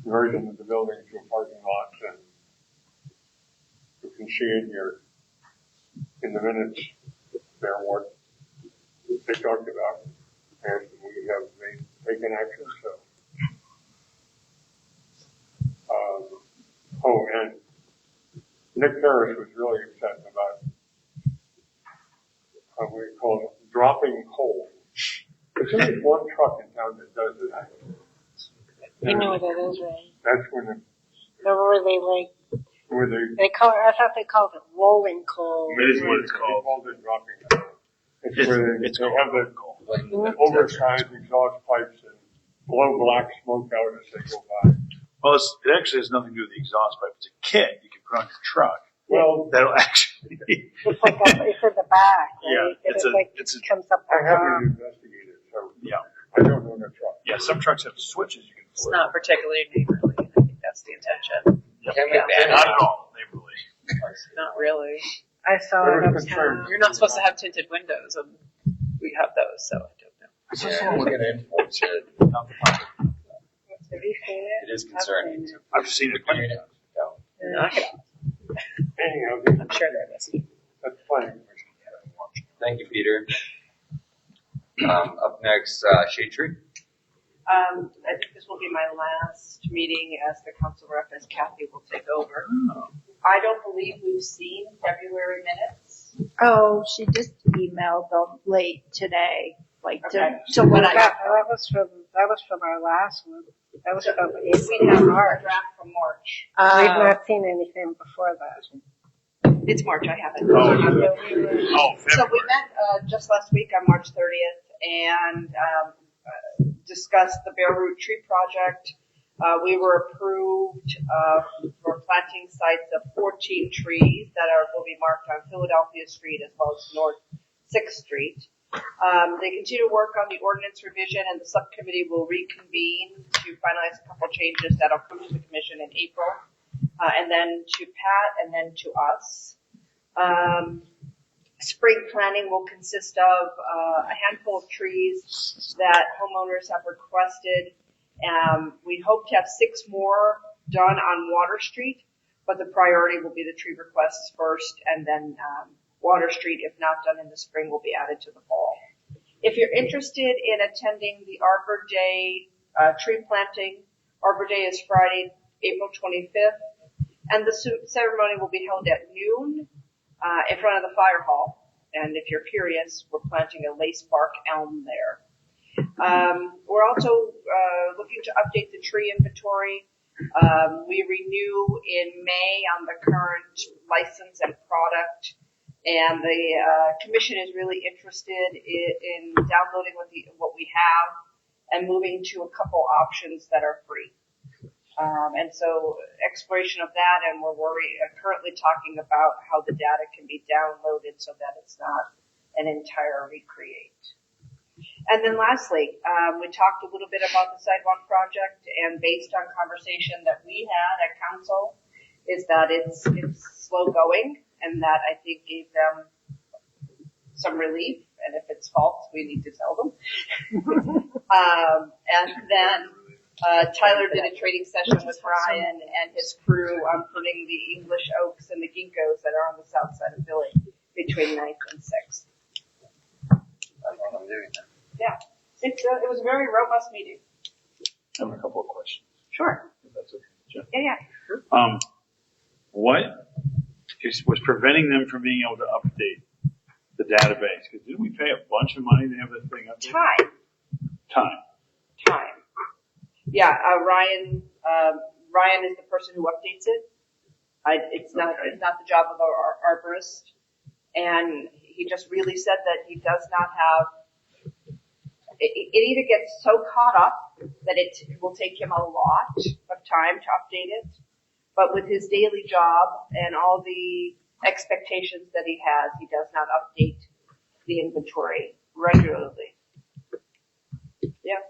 conversion of the building to a parking lot, and you can see in the minutes there what they talked about, and we have taken action. So, and Nick Harris was really upset about how we call it dropping coal. There's only one truck in town that does it. You know what that is, right? That's when they call it, I thought they called it rolling coal. It is what it's called. They called it dropping coal. It's where they have the coal. oversized exhaust pipes and blow black smoke out as they go by. Well, it actually has nothing to do with the exhaust pipe. It's a kit you can put on your truck. Well, that'll actually. It's like it's in the back, right? Yeah, It comes up. I haven't investigated, so yeah. I don't know the truck. Yeah, some trucks have switches you can It's flip. not particularly neighborly. I think that's the intention. Can we ban Not it? at all, neighborly. Not really. I saw it uptown. You're not supposed to have tinted windows, and we have those, so I don't know. Yeah, we're going to enforce it. Have you seen it? It is concerning. I've seen it plenty of times. Knock it off. Anyhow, I'm sure they're listening. that's planning. Thank you, Peter. Up next, Shade Tree. I think this will be my last meeting as the council rep, as Kathy will take over. I don't believe we've seen February minutes. Oh, she just emailed them late today, like Okay. to When look I- up. That was from our last one. That was from We have a draft from March. We've not seen anything before that. It's March, I have it. Oh, So we met just last week on March 30th and discussed the Bare Root Tree Project. We were approved for planting sites of 14 trees that will be marked on Philadelphia Street as well as North 6th Street. They continue to work on the ordinance revision, and the subcommittee will reconvene to finalize a couple changes that'll come to the commission in April, and then to Pat, and then to us. Spring planting will consist of a handful of trees that homeowners have requested. We hope to have 6 more done on Water Street, but the priority will be the tree requests first, and then Water Street, if not done in the spring, will be added to the fall. If you're interested in attending the Arbor Day tree planting, Arbor Day is Friday, April 25th, and the ceremony will be held at noon in front of the fire hall. And if you're curious, we're planting a lace bark elm there. We're also looking to update the tree inventory. We renew in May on the current license and product, and the commission is really interested in downloading what we have and moving to a couple options that are free. And so exploration of that, and we're currently talking about how the data can be downloaded so that it's not an entire recreate. And then lastly, we talked a little bit about the sidewalk project, and based on conversation that we had at council, is that it's slow going, and that I think gave them some relief. And if it's false, we need to tell them. And then Tyler did a training session with Ryan and his crew on pruning the English oaks and the ginkgos that are on the south side of Philly between 9th and 6th. Yeah, it was a very robust meeting. I have a couple of questions. Sure. If that's okay, Jeff. Yeah. What was preventing them from being able to update the database? Because didn't we pay a bunch of money to have that thing updated? Time. Yeah, Ryan is the person who updates it. It's not the job of our arborist, and he just really said that he does not have. It either gets so caught up that it will take him a lot of time to update it, but with his daily job and all the expectations that he has, he does not update the inventory regularly. Yeah.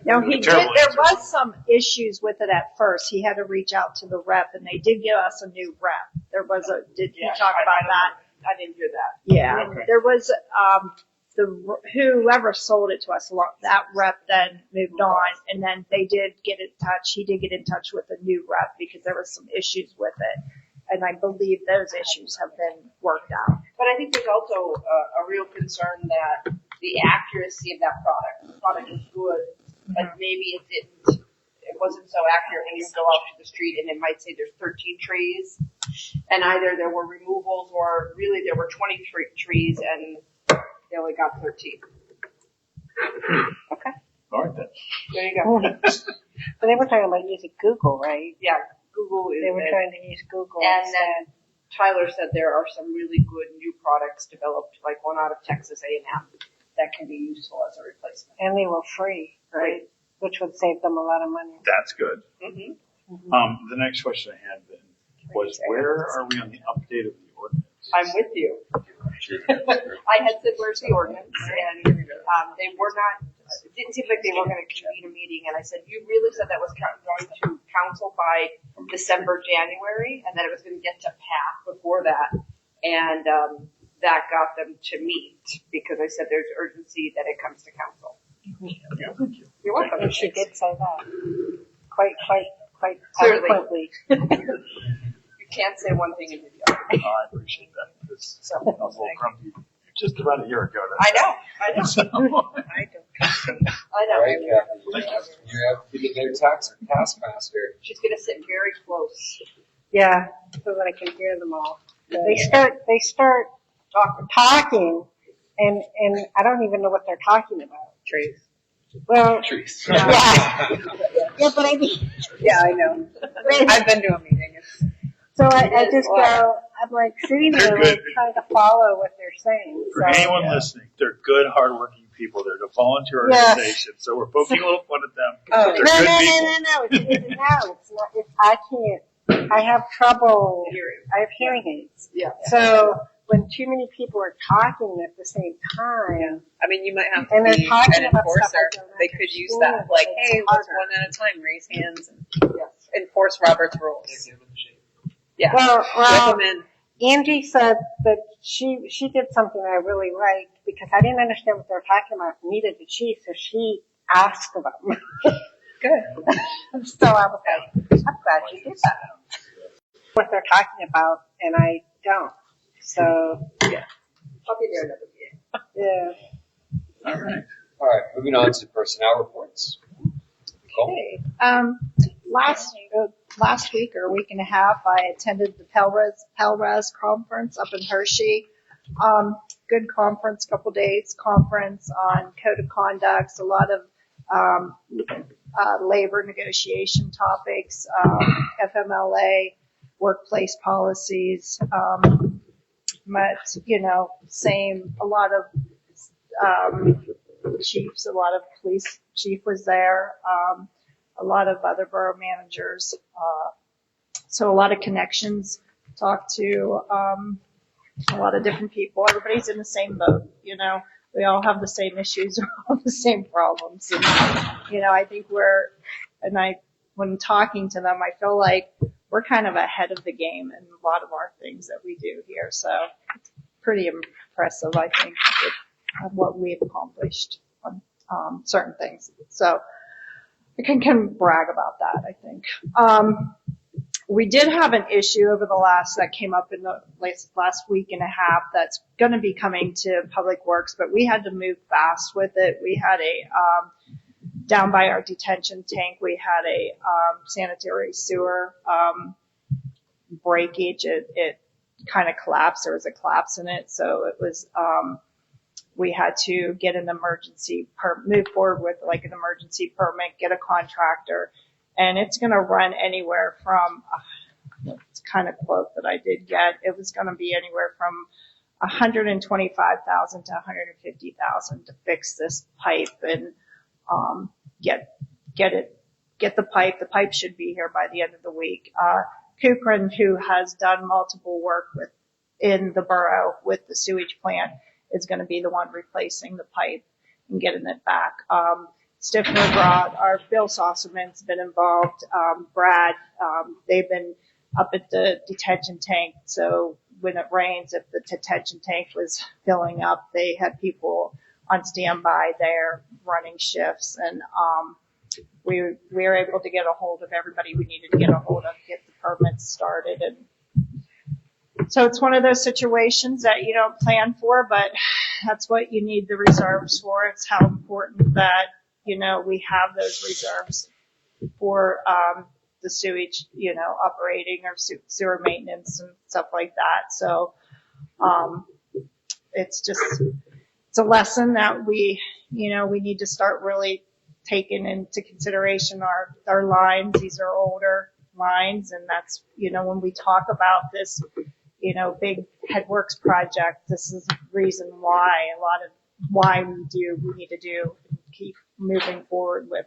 No, he did. There was some issues with it at first. He had to reach out to the rep, and they did give us a new rep. There was a. Did you talk about that? I didn't hear that. Yeah, okay. There was whoever sold it to us. That rep then moved on, and then they did get in touch. He did get in touch with a new rep because there was some issues with it, and I believe those issues have been worked out. But I think there's also a real concern that the accuracy of that product. The product is good, but maybe it wasn't so accurate when you go out to the street and it might say there's 13 trees, and either there were removals or really there were 20 trees and they only got 13. Okay. All right then. There you go. But they were talking about using Google, right? Yeah, Google is. They were trying to use Google. And then Tyler said there are some really good new products developed, like one out of Texas A&M, that can be useful as a replacement. And they were free, right? Which would save them a lot of money. That's good. Mm-hmm. The next question I had then was, where are we on the update of the ordinance? I'm with you. I had said, where's the ordinance? And they were not, it didn't seem like they were going to convene a meeting. And I said, you really said that was going to council by December, January, and that it was going to get to PAC before that. And that got them to meet because I said there's urgency that it comes to council. Yeah, thank you. You're welcome. And she did say that. Quite Clearly. eloquently. You can't say one thing and do the other. I appreciate that. Because I was a little grumpy just about a year ago. I know. I don't. I know. All right, Kathy. You have to be the new taskmaster. She's going to sit very close. Yeah, so that I can hear them all. They start talking, and I don't even know what they're talking about. Trees. Well, Trees. yeah, but I mean, Yeah, I know. I've been to a meeting. so I just go, I'm like sitting there like trying to follow what they're saying. For anyone listening, they're good, hardworking people. They're a volunteer organization, so we're poking a little fun at them. Oh, They're good people. No. It's not. I can't. I have trouble. I have hearing aids. Yeah. So when too many people are talking at the same time, I mean, you might have to and they're be talking an about stuff enforcer. I don't They could use that, like, hey, let's one at a time, raise hands, and enforce Robert's rules. Yeah. Well, Recommend. Angie said that she did something I really liked because I didn't understand what they were talking about. Neither did she, so she asked them. Good. So I was like, I'm glad you did that. What they're talking about, and I don't. So Yeah. I'll be there another year. Yeah. All right. All right, moving on to personnel reports. Nicole? Okay. Last week or a week and a half, I attended the Pelres conference up in Hershey. Good conference, couple days conference on code of conducts, a lot of labor negotiation topics, FMLA, workplace policies, but same, a lot of chiefs, a lot of police chief was there, a lot of other borough managers, so a lot of connections, talked to a lot of different people. Everybody's in the same boat, we all have the same issues, all the same problems, and I think when talking to them, I feel like we're kind of ahead of the game in a lot of our things that we do here, so it's pretty impressive, I think, with what we've accomplished on certain things. So I can brag about that, I think. We did have an issue that came up in the last week and a half that's going to be coming to Public Works, but we had to move fast with it. We had down by our detention tank, we had a sanitary sewer breakage. It kind of collapsed. There was a collapse in it, so it was we had to get an move forward with like an emergency permit, get a contractor, and it's going to run anywhere from it's kind of quote that I did get. It was going to be anywhere from $125,000 to $150,000 to fix this pipe and get the pipe. The pipe should be here by the end of the week. Kukrin, who has done multiple work in the borough with the sewage plant, is going to be the one replacing the pipe and getting it back. Stifner Broad, our Bill Sosserman's been involved. Brad, they've been up at the detention tank. So when it rains, if the detention tank was filling up, they had people on standby there running shifts. And we were able to get a hold of everybody we needed to get a hold of, get the permits started. And so it's one of those situations that you don't plan for, but that's what you need the reserves for. It's how important that, we have those reserves for the sewage, operating or sewer maintenance and stuff like that. So it's a lesson that we need to start really taking into consideration our lines. These are older lines, and that's, when we talk about this, big headworks project, this is the reason why we need to do and keep moving forward with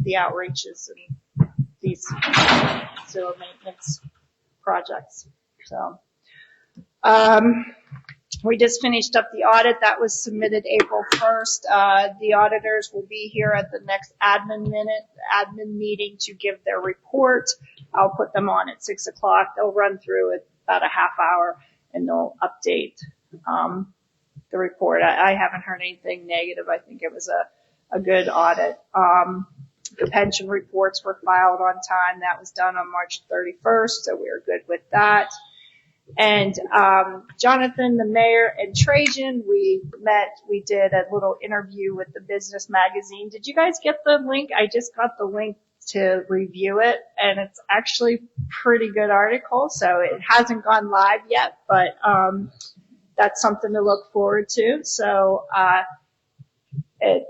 the outreaches and these sewer maintenance projects. So we just finished up the audit that was submitted April 1st. The auditors will be here at the next admin meeting to give their report. I'll put them on at 6 o'clock. They'll run through it about a half hour and they'll update the report. I haven't heard anything negative. I think it was a good audit. The pension reports were filed on time. That was done on March 31st, so we were good with that. And Jonathan, the mayor, and Trajan, we did a little interview with the business magazine. Did you guys get the link? I just got the link to review it, and it's actually pretty good article. So it hasn't gone live yet, but that's something to look forward to. So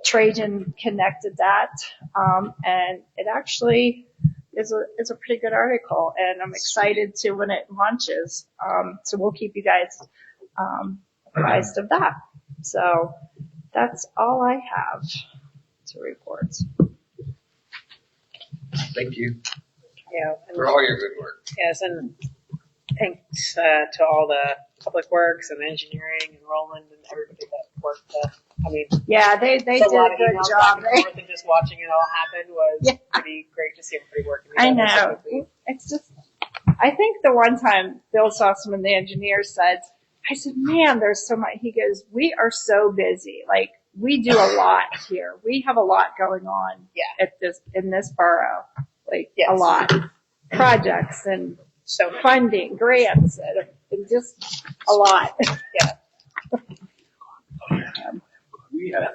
Trajan connected that, and it actually is a pretty good article, and I'm excited to when it launches. So we'll keep you guys apprised of that. So that's all I have to report. Thank you Yeah. for all your good work. Yes, and thanks to all the Public Works and engineering and Roland and everybody that worked. Yeah, they did a good job. And just watching it all happen was pretty great to see everybody working together. I know. It's just, I think the one time Bill Sussman, the engineer, said, I said, man, there's so much. He goes, we are so busy. Like, we do a lot here. We have a lot going on in this borough. Like, a lot. Projects and funding, grants, and just a lot. Yeah. We had I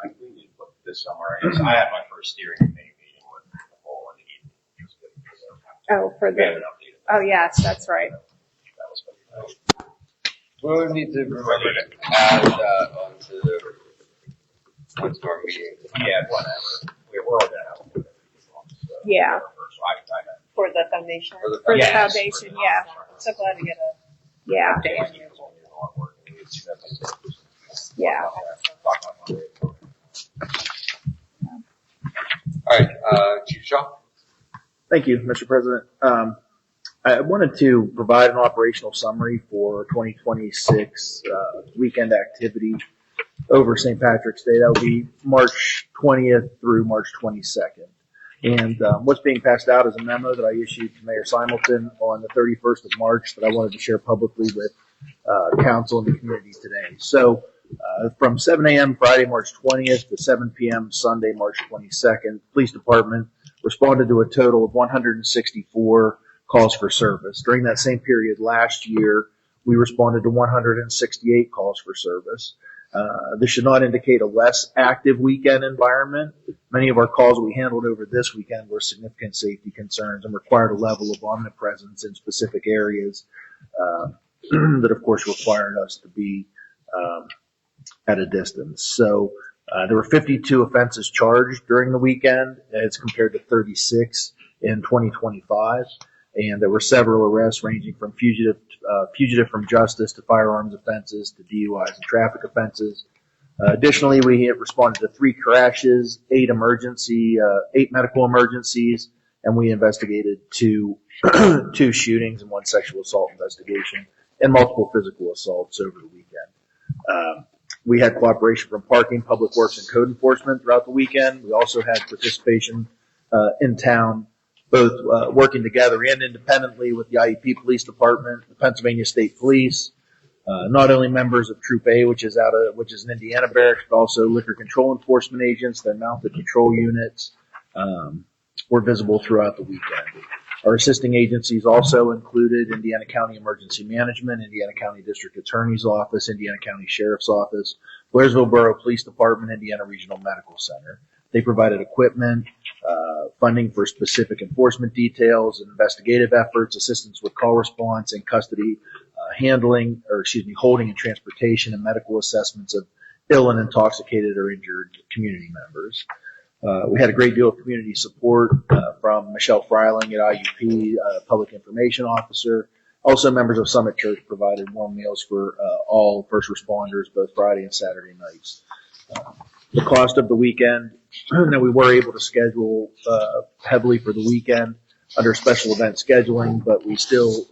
think we need to put this somewhere. I had my first steering committee meeting with Nicole in the evening, which was good. Oh, for We haven't the, updated. oh, yes, that's right. That was good. Well, we need to remember to add that onto our meeting. Yeah, whatever. We're all gonna have to do it. Yeah. So I For the foundation. For the For the Yes. foundation, yeah. So glad to get a, yeah, yeah. All right, Chief Shaw. Thank you, Mr. President. I wanted to provide an operational summary for 2026 weekend activity over St. Patrick's Day. That will be March 20th through March 22nd. And what's being passed out is a memo that I issued to Mayor Simelton on the 31st of March that I wanted to share publicly with council and the community today. So from 7 a.m. Friday, March 20th to 7 p.m. Sunday, March 22nd, Police Department responded to a total of 164 calls for service. During that same period last year, we responded to 168 calls for service. This should not indicate a less active weekend environment. Many of our calls we handled over this weekend were significant safety concerns and required a level of omnipresence in specific areas that, of course, required us to be at a distance. So there were 52 offenses charged during the weekend as compared to 36 in 2025. And there were several arrests ranging from fugitive from justice to firearms offenses to DUIs and traffic offenses. Additionally, we have responded to 3 crashes, 8 medical emergencies, and we investigated 2 shootings and 1 sexual assault investigation and multiple physical assaults over the weekend. We had cooperation from parking, public works, and code enforcement throughout the weekend. We also had participation in town, both working together and independently with the IEP Police Department, the Pennsylvania State Police, not only members of Troop A, which is an Indiana barracks, but also liquor control enforcement agents, their mounted patrol units were visible throughout the weekend. Our assisting agencies also included Indiana County Emergency Management, Indiana County District Attorney's Office, Indiana County Sheriff's Office, Blairsville Borough Police Department, Indiana Regional Medical Center. They provided equipment, funding for specific enforcement details, investigative efforts, assistance with call response and custody holding and transportation and medical assessments of ill and intoxicated or injured community members. We had a great deal of community support from Michelle Freiling at IUP, Public Information Officer. Also, members of Summit Church provided warm meals for all first responders, both Friday and Saturday nights. The cost of the weekend, we were able to schedule heavily for the weekend under special event scheduling, but we still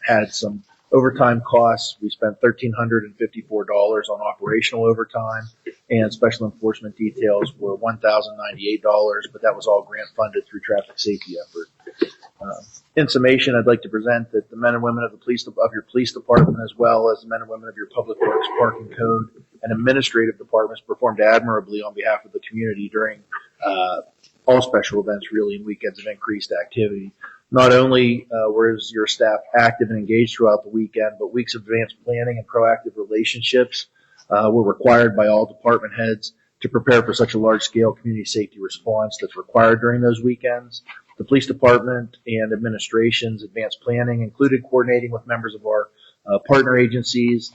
had some overtime costs. We spent $1,354 on operational overtime, and special enforcement details were $1,098, but that was all grant funded through traffic safety effort. In summation, I'd like to present that the men and women of your police department, as well as the men and women of your public works, parking code, and administrative departments performed admirably on behalf of the community during all special events, really, and weekends of increased activity. Not only was your staff active and engaged throughout the weekend, but weeks of advanced planning and proactive relationships were required by all department heads to prepare for such a large-scale community safety response that's required during those weekends. The police department and administration's advanced planning included coordinating with members of our partner agencies,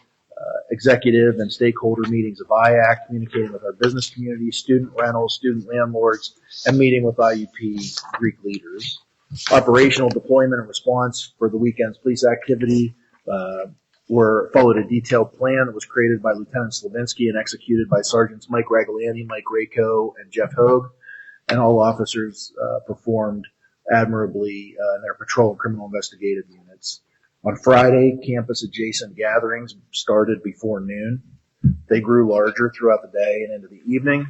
executive and stakeholder meetings of IAC, communicating with our business community, student rentals, student landlords, and meeting with IUP Greek leaders. Operational deployment and response for the weekend's police activity followed a detailed plan that was created by Lieutenant Slavinsky and executed by Sergeants Mike Ragliani, Mike Rayco, and Jeff Hogue. And all officers performed admirably in their patrol and criminal investigative units. On Friday, campus-adjacent gatherings started before noon. They grew larger throughout the day and into the evening.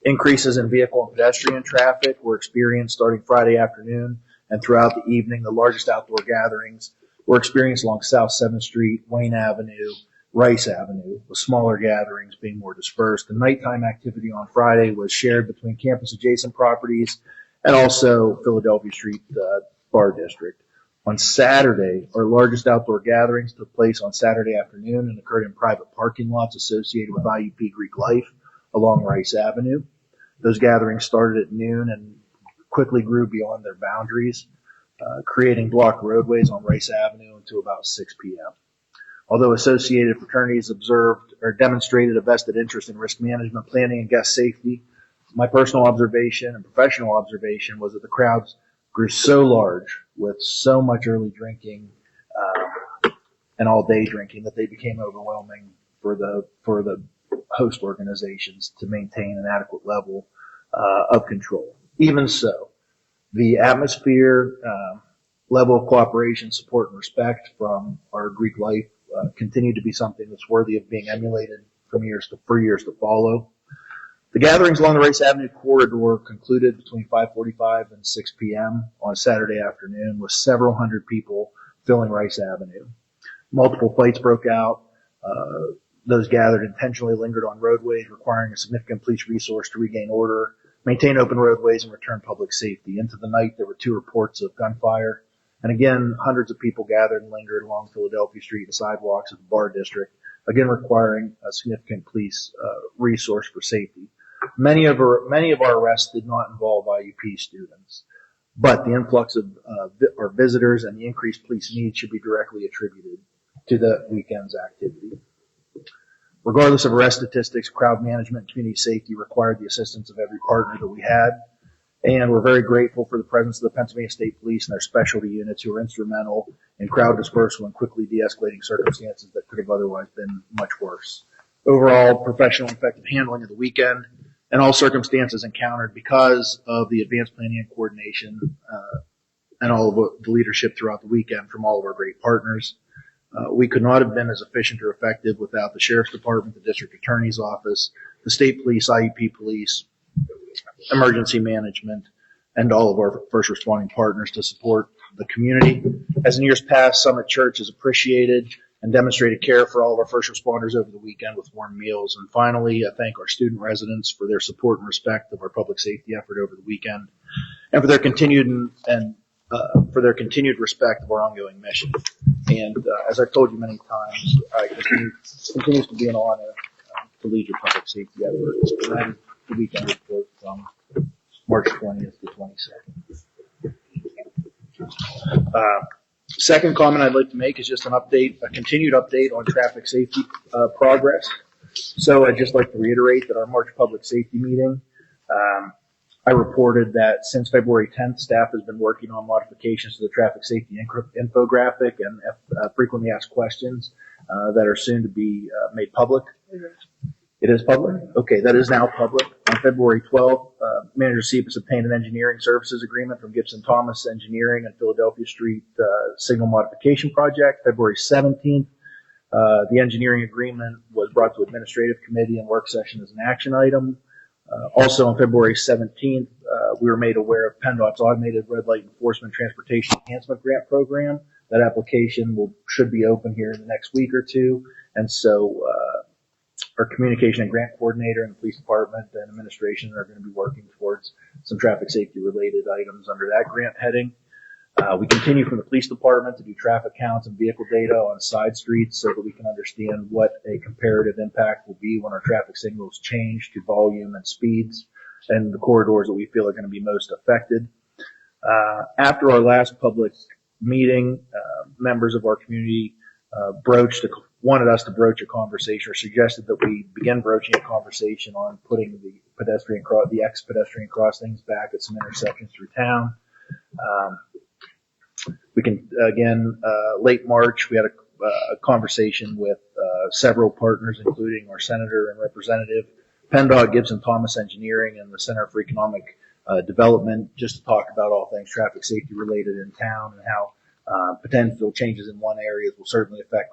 Increases in vehicle and pedestrian traffic were experienced starting Friday afternoon and throughout the evening. The largest outdoor gatherings were experienced along South 7th Street, Wayne Avenue, Rice Avenue, with smaller gatherings being more dispersed. The nighttime activity on Friday was shared between campus-adjacent properties and also Philadelphia Street Bar District. On Saturday, our largest outdoor gatherings took place on Saturday afternoon and occurred in private parking lots associated with IUP Greek Life along Rice Avenue. Those gatherings started at noon and quickly grew beyond their boundaries, creating blocked roadways on Rice Avenue until about 6 p.m. Although associated fraternities observed or demonstrated a vested interest in risk management, planning, and guest safety, my personal observation and professional observation was that the crowds grew so large with so much early drinking and all-day drinking that they became overwhelming for the host organizations to maintain an adequate level of control. Even so, the atmosphere, level of cooperation, support, and respect from our Greek life continue to be something that's worthy of being emulated for years to follow. The gatherings along the Rice Avenue corridor concluded between 5:45 and 6 p.m. on Saturday afternoon, with several hundred people filling Rice Avenue. Multiple fights broke out. Those gathered intentionally lingered on roadways, requiring a significant police resource to regain order, maintain open roadways, and return public safety. Into the night, there were 2 reports of gunfire. And again, hundreds of people gathered and lingered along Philadelphia Street and sidewalks of the Bar District, again requiring a significant police resource for safety. Many of our arrests did not involve IUP students, but the influx of our visitors and the increased police needs should be directly attributed to the weekend's activity. Regardless of arrest statistics, crowd management and community safety required the assistance of every partner that we had. And we're very grateful for the presence of the Pennsylvania State Police and their specialty units who were instrumental in crowd dispersal and quickly de-escalating circumstances that could have otherwise been much worse. Overall, professional and effective handling of the weekend and all circumstances encountered because of the advanced planning and coordination and all of the leadership throughout the weekend from all of our great partners. We could not have been as efficient or effective without the Sheriff's Department, the District Attorney's Office, the State Police, IEP Police, Emergency Management, and all of our first responding partners to support the community. As in years past, Summit Church has appreciated and demonstrated care for all of our first responders over the weekend with warm meals. And finally, I thank our student residents for their support and respect of our public safety effort over the weekend, and for their continued respect of our ongoing mission. And as I've told you many times, it continues to be an honor to lead your public safety efforts. And then the weekend report from March 20th to 22nd. Second comment I'd like to make is just a continued update on traffic safety progress. So I'd just like to reiterate that our March public safety meeting, I reported that since February 10th, staff has been working on modifications to the traffic safety infographic and frequently asked questions that are soon to be made public. It is public? Okay, that is now public. On February 12th, Manager Cephas obtained an engineering services agreement from Gibson Thomas Engineering and Philadelphia Street Signal Modification Project. February 17th, the engineering agreement was brought to Administrative Committee and work session as an action item. Also on February 17th, we were made aware of PennDOT's Automated Red Light Enforcement Transportation Enhancement Grant Program. That application should be open here in the next week or two. And so our communication and grant coordinator and the police department and administration are going to be working towards some traffic safety related items under that grant heading. We continue from the police department to do traffic counts and vehicle data on side streets so that we can understand what a comparative impact will be when our traffic signals change to volume and speeds and the corridors that we feel are going to be most affected. After our last public meeting, members of our community wanted us to broach a conversation or suggested that we begin broaching a conversation on putting the ex-pedestrian crossings back at some intersections through town. We can, again, late March, we had a conversation with several partners, including our senator and representative, PennDOT, Gibson Thomas Engineering, and the Center for Economic Development, just to talk about all things traffic safety related in town and how potential changes in one area will certainly affect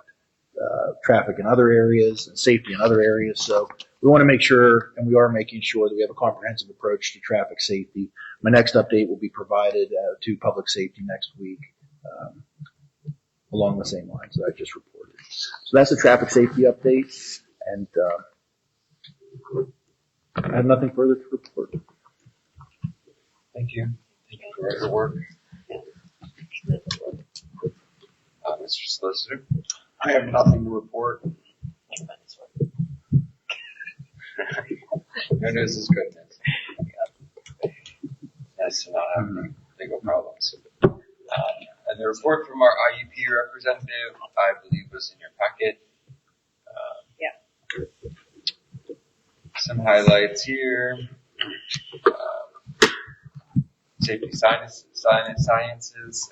traffic in other areas and safety in other areas. So we want to make sure, and we are making sure, that we have a comprehensive approach to traffic safety. My next update will be provided to public safety next week along the same lines that I just reported. So that's the traffic safety update, and I have nothing further to report. Thank you. Thank you for your work. Solicitor? I have nothing to report. No news is good news. Nice to not have legal problems. And the report from our IUP representative, I believe, was in your packet. Some highlights here. Safety Sciences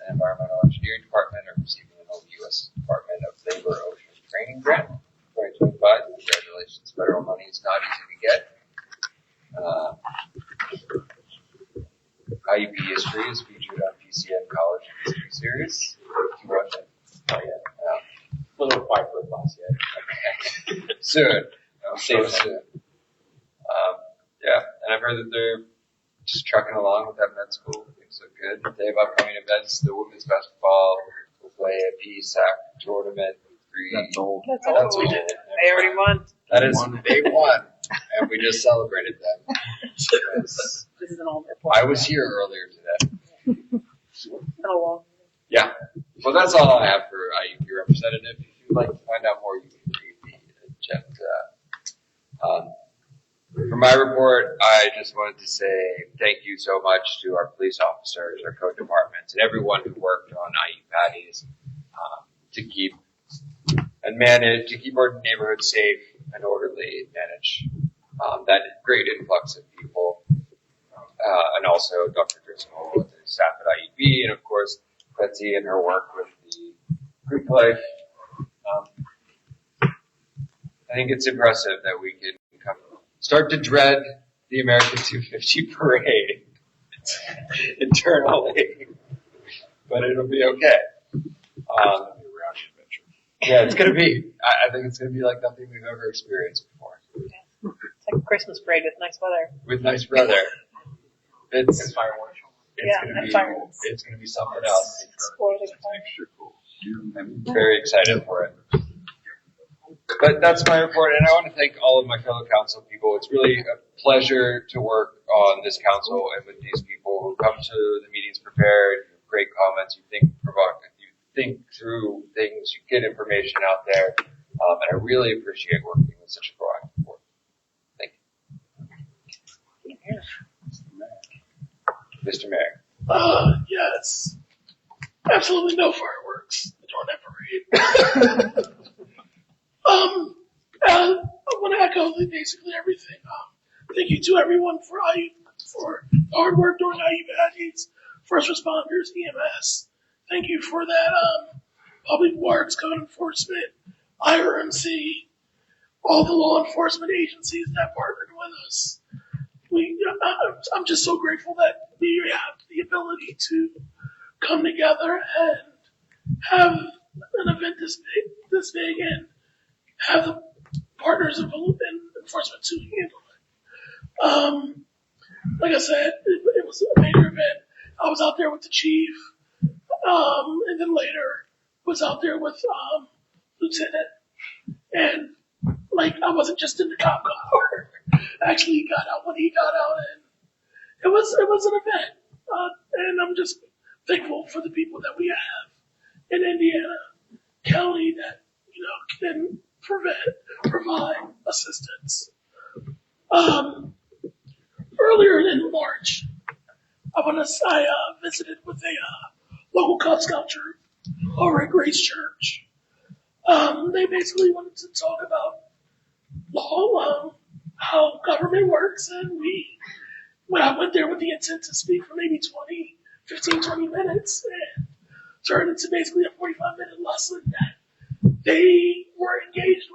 and Environmental Engineering Department are receiving an old U.S. Department of Labor Ocean Training Grant 2025. Congratulations. Federal money is not easy to get. IUP history is featured on PCN College History Series. Project. Oh, yeah. A little quiet for the class yet. Okay. Soon. Soon. Yeah, and I've heard that they're just trucking along with that med school. Things look good. They have upcoming events. The women's basketball will play a PSAC tournament. That's old. That's all. They already won. That is, they won, and we just celebrated them. This is an old report. I was here earlier today. It's been a long. Yeah. Well, that's all I have for IUP representative. If you'd like to find out more, you can read the agenda. For my report, I just wanted to say thank you so much to our police officers, our code departments, and everyone who worked on IU patties to keep our neighborhood safe and orderly, manage that great influx of people, and also Dr. Driscoll and the staff at IUP, and of course Betsy and her work with the Greek life. I think it's impressive that we can start to dread the American 250 parade internally, but it'll be okay. Yeah, it's gonna be. I think it's gonna be like nothing we've ever experienced before. It's like a Christmas parade with nice weather. With nice weather, it's fireworks. It's gonna be something else. Exploding. I'm very excited for it. But that's my report, and I want to thank all of my fellow council people. It's really a pleasure to work on this council and with these people who come to the meetings prepared, great comments, you think through things, you get information out there, and I really appreciate working with such a proactive board. Thank you. Mr. Mayor. Yes. Absolutely no fireworks during that parade. I want to echo basically everything. Thank you to everyone for hard work during IU baddies, first responders, EMS. Thank you for that. Public Works, Code Enforcement, IRMC, all the law enforcement agencies that partnered with us. I'm just so grateful that we have the ability to come together and have an event this big and have the partners in enforcement to handle it. Like I said, it was a major event. I was out there with the chief, and then later was out there with Lieutenant, and I wasn't just in the cop car. I actually got out when he got out, and it was an event. And I'm just thankful for the people that we have in Indiana County that can provide assistance. Earlier in March, I visited with a local Cub Scout troop over at Grace Church. They basically wanted to talk about law, how government works, and when I went there with the intent to speak for maybe 20 minutes, and turned into basically a 45-minute lesson that they were engaged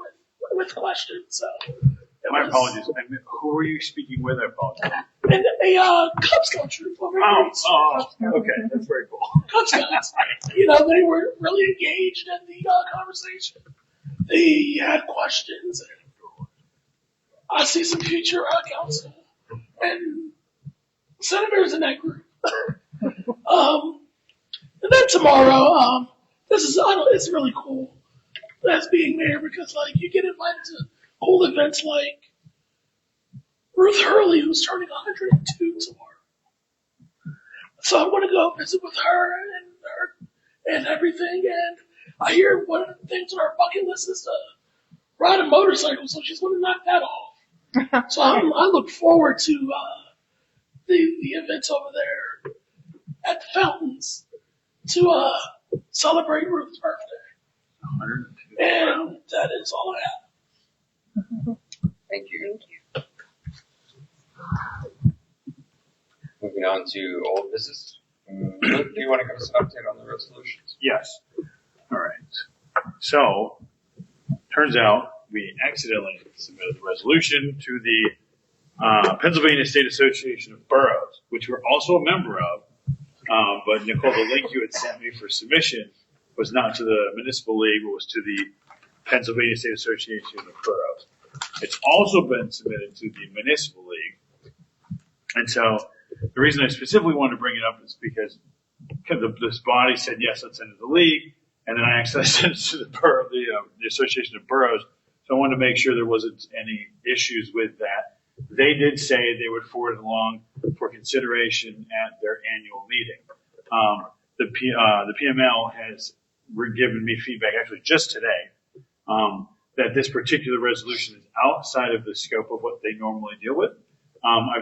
with questions. So my apologies. Who were you speaking with? I apologize. And a Cub Scout troop over here. Okay, that's very cool. Cub Scouts, they were really engaged in the conversation. They had questions, and I see some future council and senators in that group. And then tomorrow, it's really cool as being mayor because you get invited to cool events like Ruth Hurley, who's turning 102 tomorrow. So I'm going to go visit with her and everything. And I hear one of the things on our bucket list is to ride a motorcycle, so she's going to knock that off. So I look forward to the events over there at the fountains to celebrate Ruth's birthday. And that is all I have. Thank you. Moving on to old business. Luke, do you want to give us an update on the resolutions? Yes. All right. So, turns out we accidentally submitted the resolution to the Pennsylvania State Association of Boroughs, which we're also a member of. But Nicole, the link you had sent me for submission was not to the Municipal League, it was to the Pennsylvania State Association of Boroughs. It's also been submitted to the Municipal League. And so the reason I specifically wanted to bring it up is because this body said, yes, let's send it to the league. And then I actually sent it to the borough, the Association of Boroughs. So I wanted to make sure there wasn't any issues with that. They did say they would forward it along for consideration at their annual meeting. The PML has given me feedback actually just today that this particular resolution is outside of the scope of what they normally deal with. I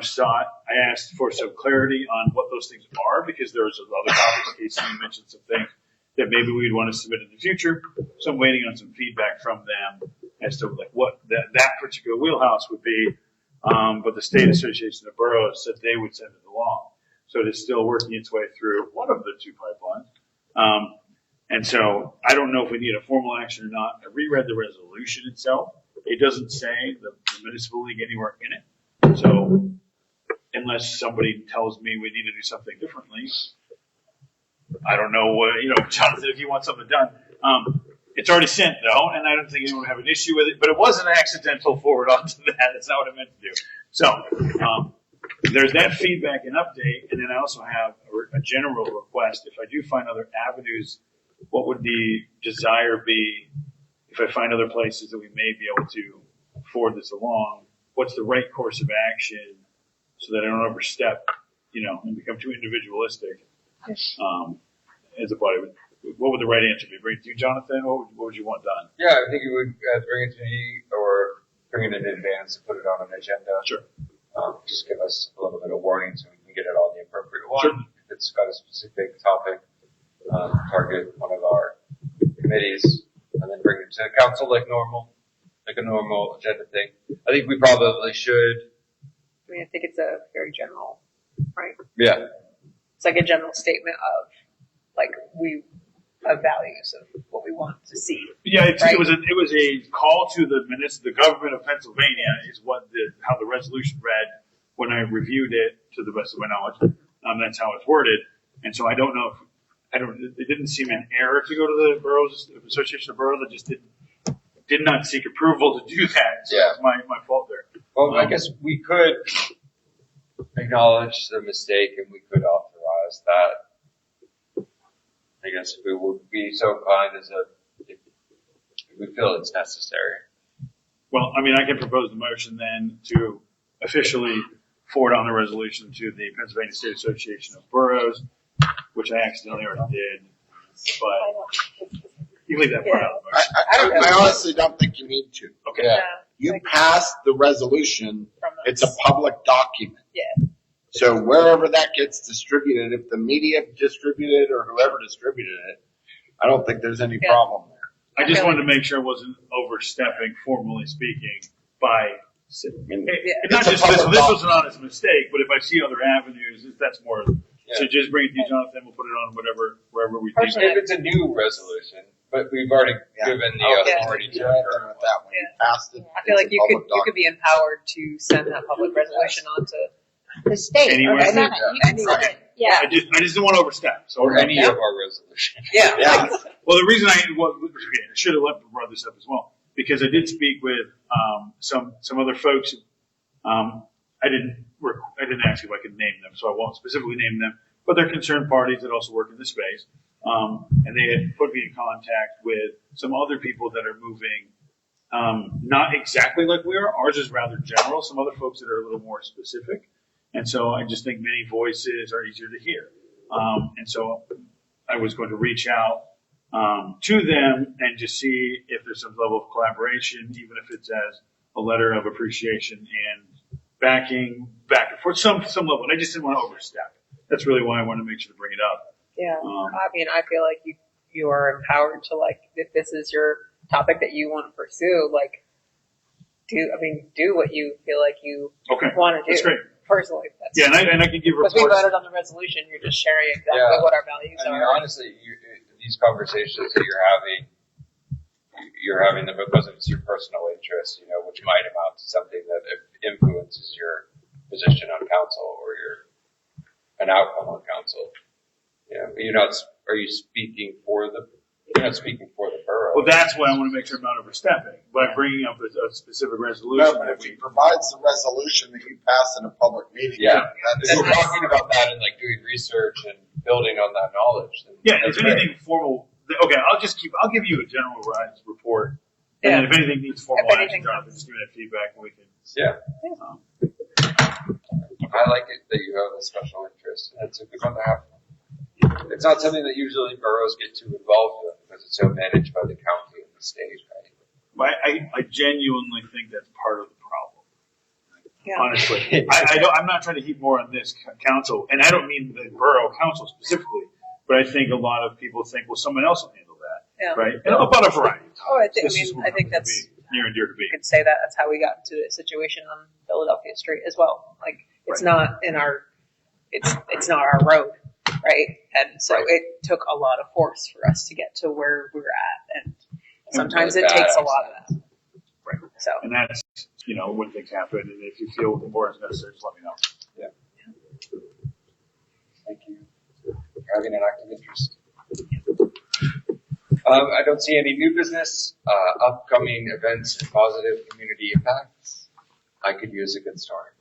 asked for some clarity on what those things are because there was other topics. Casey mentioned some things that maybe we'd want to submit in the future. So I'm waiting on some feedback from them as to like what that particular wheelhouse would be. But the State Association of Boroughs said they would send it along. So it is still working its way through one of the two pipelines. And so I don't know if we need a formal action or not. I reread the resolution itself. It doesn't say the Municipal League anywhere in it. So unless somebody tells me we need to do something differently, I don't know what, Jonathan, if you want something done. It's already sent though, and I don't think anyone would have an issue with it, but it was an accidental forward onto that. That's not what I meant to do. So, there's that feedback and update, and then I also have a general request. If I do find other avenues, what would the desire be if I find other places that we may be able to forward this along? What's the right course of action so that I don't overstep, and become too individualistic as a body? What would the right answer be? Bring it to you, Jonathan? What would you want done? Yeah, I think you would bring it to me or bring it in advance and put it on an agenda. Sure. Just give us a little bit of warning so we can get it on the appropriate one. Sure. If it's got a specific topic, target one of our committees, and then bring it to the council like normal, like a normal agenda thing. I think we probably should. I think it's a very general, right? Yeah. It's like a general statement of, of values of what we want to see. Yeah, right? it was a call to the government of Pennsylvania is how the resolution read when I reviewed it to the best of my knowledge. That's how it's worded, and so I don't know it didn't seem an error to go to the Boroughs Association of Boroughs. That just did not seek approval to do that. So that's my fault there. Well, I guess we could acknowledge the mistake and we could authorize that. I guess if we would be so kind if we feel it's necessary. Well, I can propose the motion then to officially forward on the resolution to the Pennsylvania State Association of Boroughs, which I accidentally already did. But you leave that part out of the motion. I honestly don't think you need to. Okay. Yeah. You passed the resolution. It's a public document. Yeah. So wherever that gets distributed, if the media distributed it or whoever distributed it, I don't think there's any problem there. I just wanted to make sure I wasn't overstepping, formally speaking, by. Not just this was an honest mistake, but if I see other avenues, that's more. Yeah. So just bring it to you, Jonathan. We'll put it on wherever we think. If it's a new resolution, but we've already given the authority to with that one. Passed it. I feel like you could be empowered to send that public resolution on to the state anywhere. Or the Senate. You can send it. Yeah. I just don't want to overstep. So or any of our resolutions. Yeah. Well, the reason I should have brought this up as well because I did speak with some other folks. I didn't ask if I could name them, so I won't specifically name them. But they're concerned parties that also work in the space, and they had put me in contact with some other people that are moving. Not exactly like we are. Ours is rather general. Some other folks that are a little more specific. And so I just think many voices are easier to hear. And so I was going to reach out to them and just see if there's some level of collaboration, even if it's as a letter of appreciation and backing back and forth, some level. And I just didn't want to overstep. That's really why I wanted to make sure to bring it up. Yeah. I mean, I feel like you are empowered to, like, if this is your topic that you want to pursue, like, do what you feel like you want to do. That's great. Personally. Yeah, and I can give reports. Because we voted on the resolution, you're just sharing exactly what our values I mean, are. honestly, these conversations that you're having them because it's your personal interest, which might amount to something that influences your position on council or an outcome on council. You're not speaking for the borough. Well, that's why I want to make sure I'm not overstepping by bringing up a specific resolution. No, but if he provides the resolution that you pass in a public meeting, if you're talking about that and like doing research and building on that knowledge. Then if anything formal, okay, I'll give you a general report, and then if anything needs formal action, just give me that feedback, and we can. I like it that you have a special interest, and it's a good one to have. It's not something that usually boroughs get too involved with because it's so managed by the county and the state, right? I genuinely think that's part of the problem. Yeah. Honestly, I'm not trying to heap more on this council, and I don't mean the borough council specifically, but I think a lot of people think, well, someone else will handle that, right? And about a variety. I think that's near and dear to me. You could say that that's how we got into a situation on Philadelphia Street as well. Like, it's not in it's not our road, right? And so it took a lot of force for us to get to where we're at, and sometimes it takes a lot of that. Right. So, and that's when things happen, and if you feel more is necessary, just let me know. Yeah. Thank you for having an active interest. I don't see any new business, upcoming events, and positive community impacts. I could use a good story.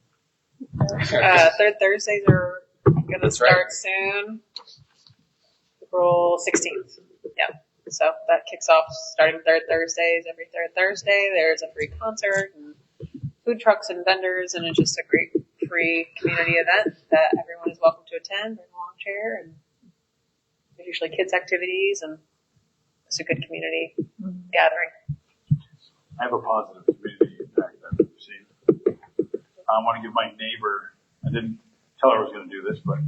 Third Thursdays are going to start soon. April 16th. Yeah. So that kicks off starting third Thursdays. Every third Thursday, there's a free concert and food trucks and vendors, and it's just a great free community event that everyone is welcome to attend. Bring a lawn chair, and there's usually kids activities, and it's a good community gathering. I have a positive community impact that we've seen. I want to give my neighbor, I didn't tell her I was going to do this, but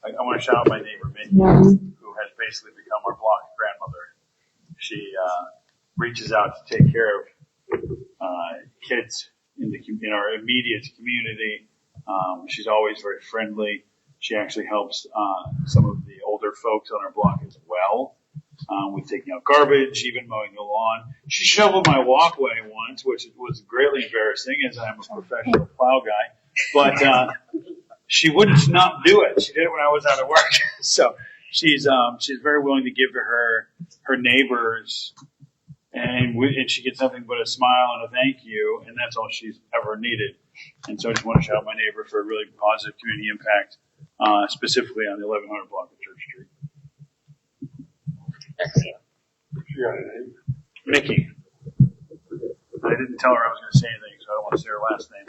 I want to shout out my neighbor, Mindy, who has basically become our block grandmother. She reaches out to take care of kids in our immediate community. She's always very friendly. She actually helps some of the older folks on our block as well with taking out garbage, even mowing the lawn. She shoveled my walkway once, which was greatly embarrassing as I'm a professional plow guy. But she wouldn't not do it. She did it when I was out of work. So she's very willing to give to her neighbors, and she gets nothing but a smile and a thank you, and that's all she's ever needed. And so I just want to shout out my neighbor for a really positive community impact, specifically on the 1100 block of Church Street. Excellent. She got a name? Mickey. I didn't tell her I was going to say anything, so I don't want to say her last name.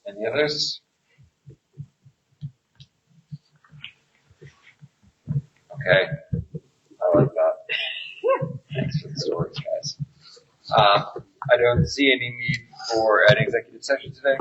Any others? Okay. I like that. Thanks for the stories, guys. I don't see any need for an executive session today.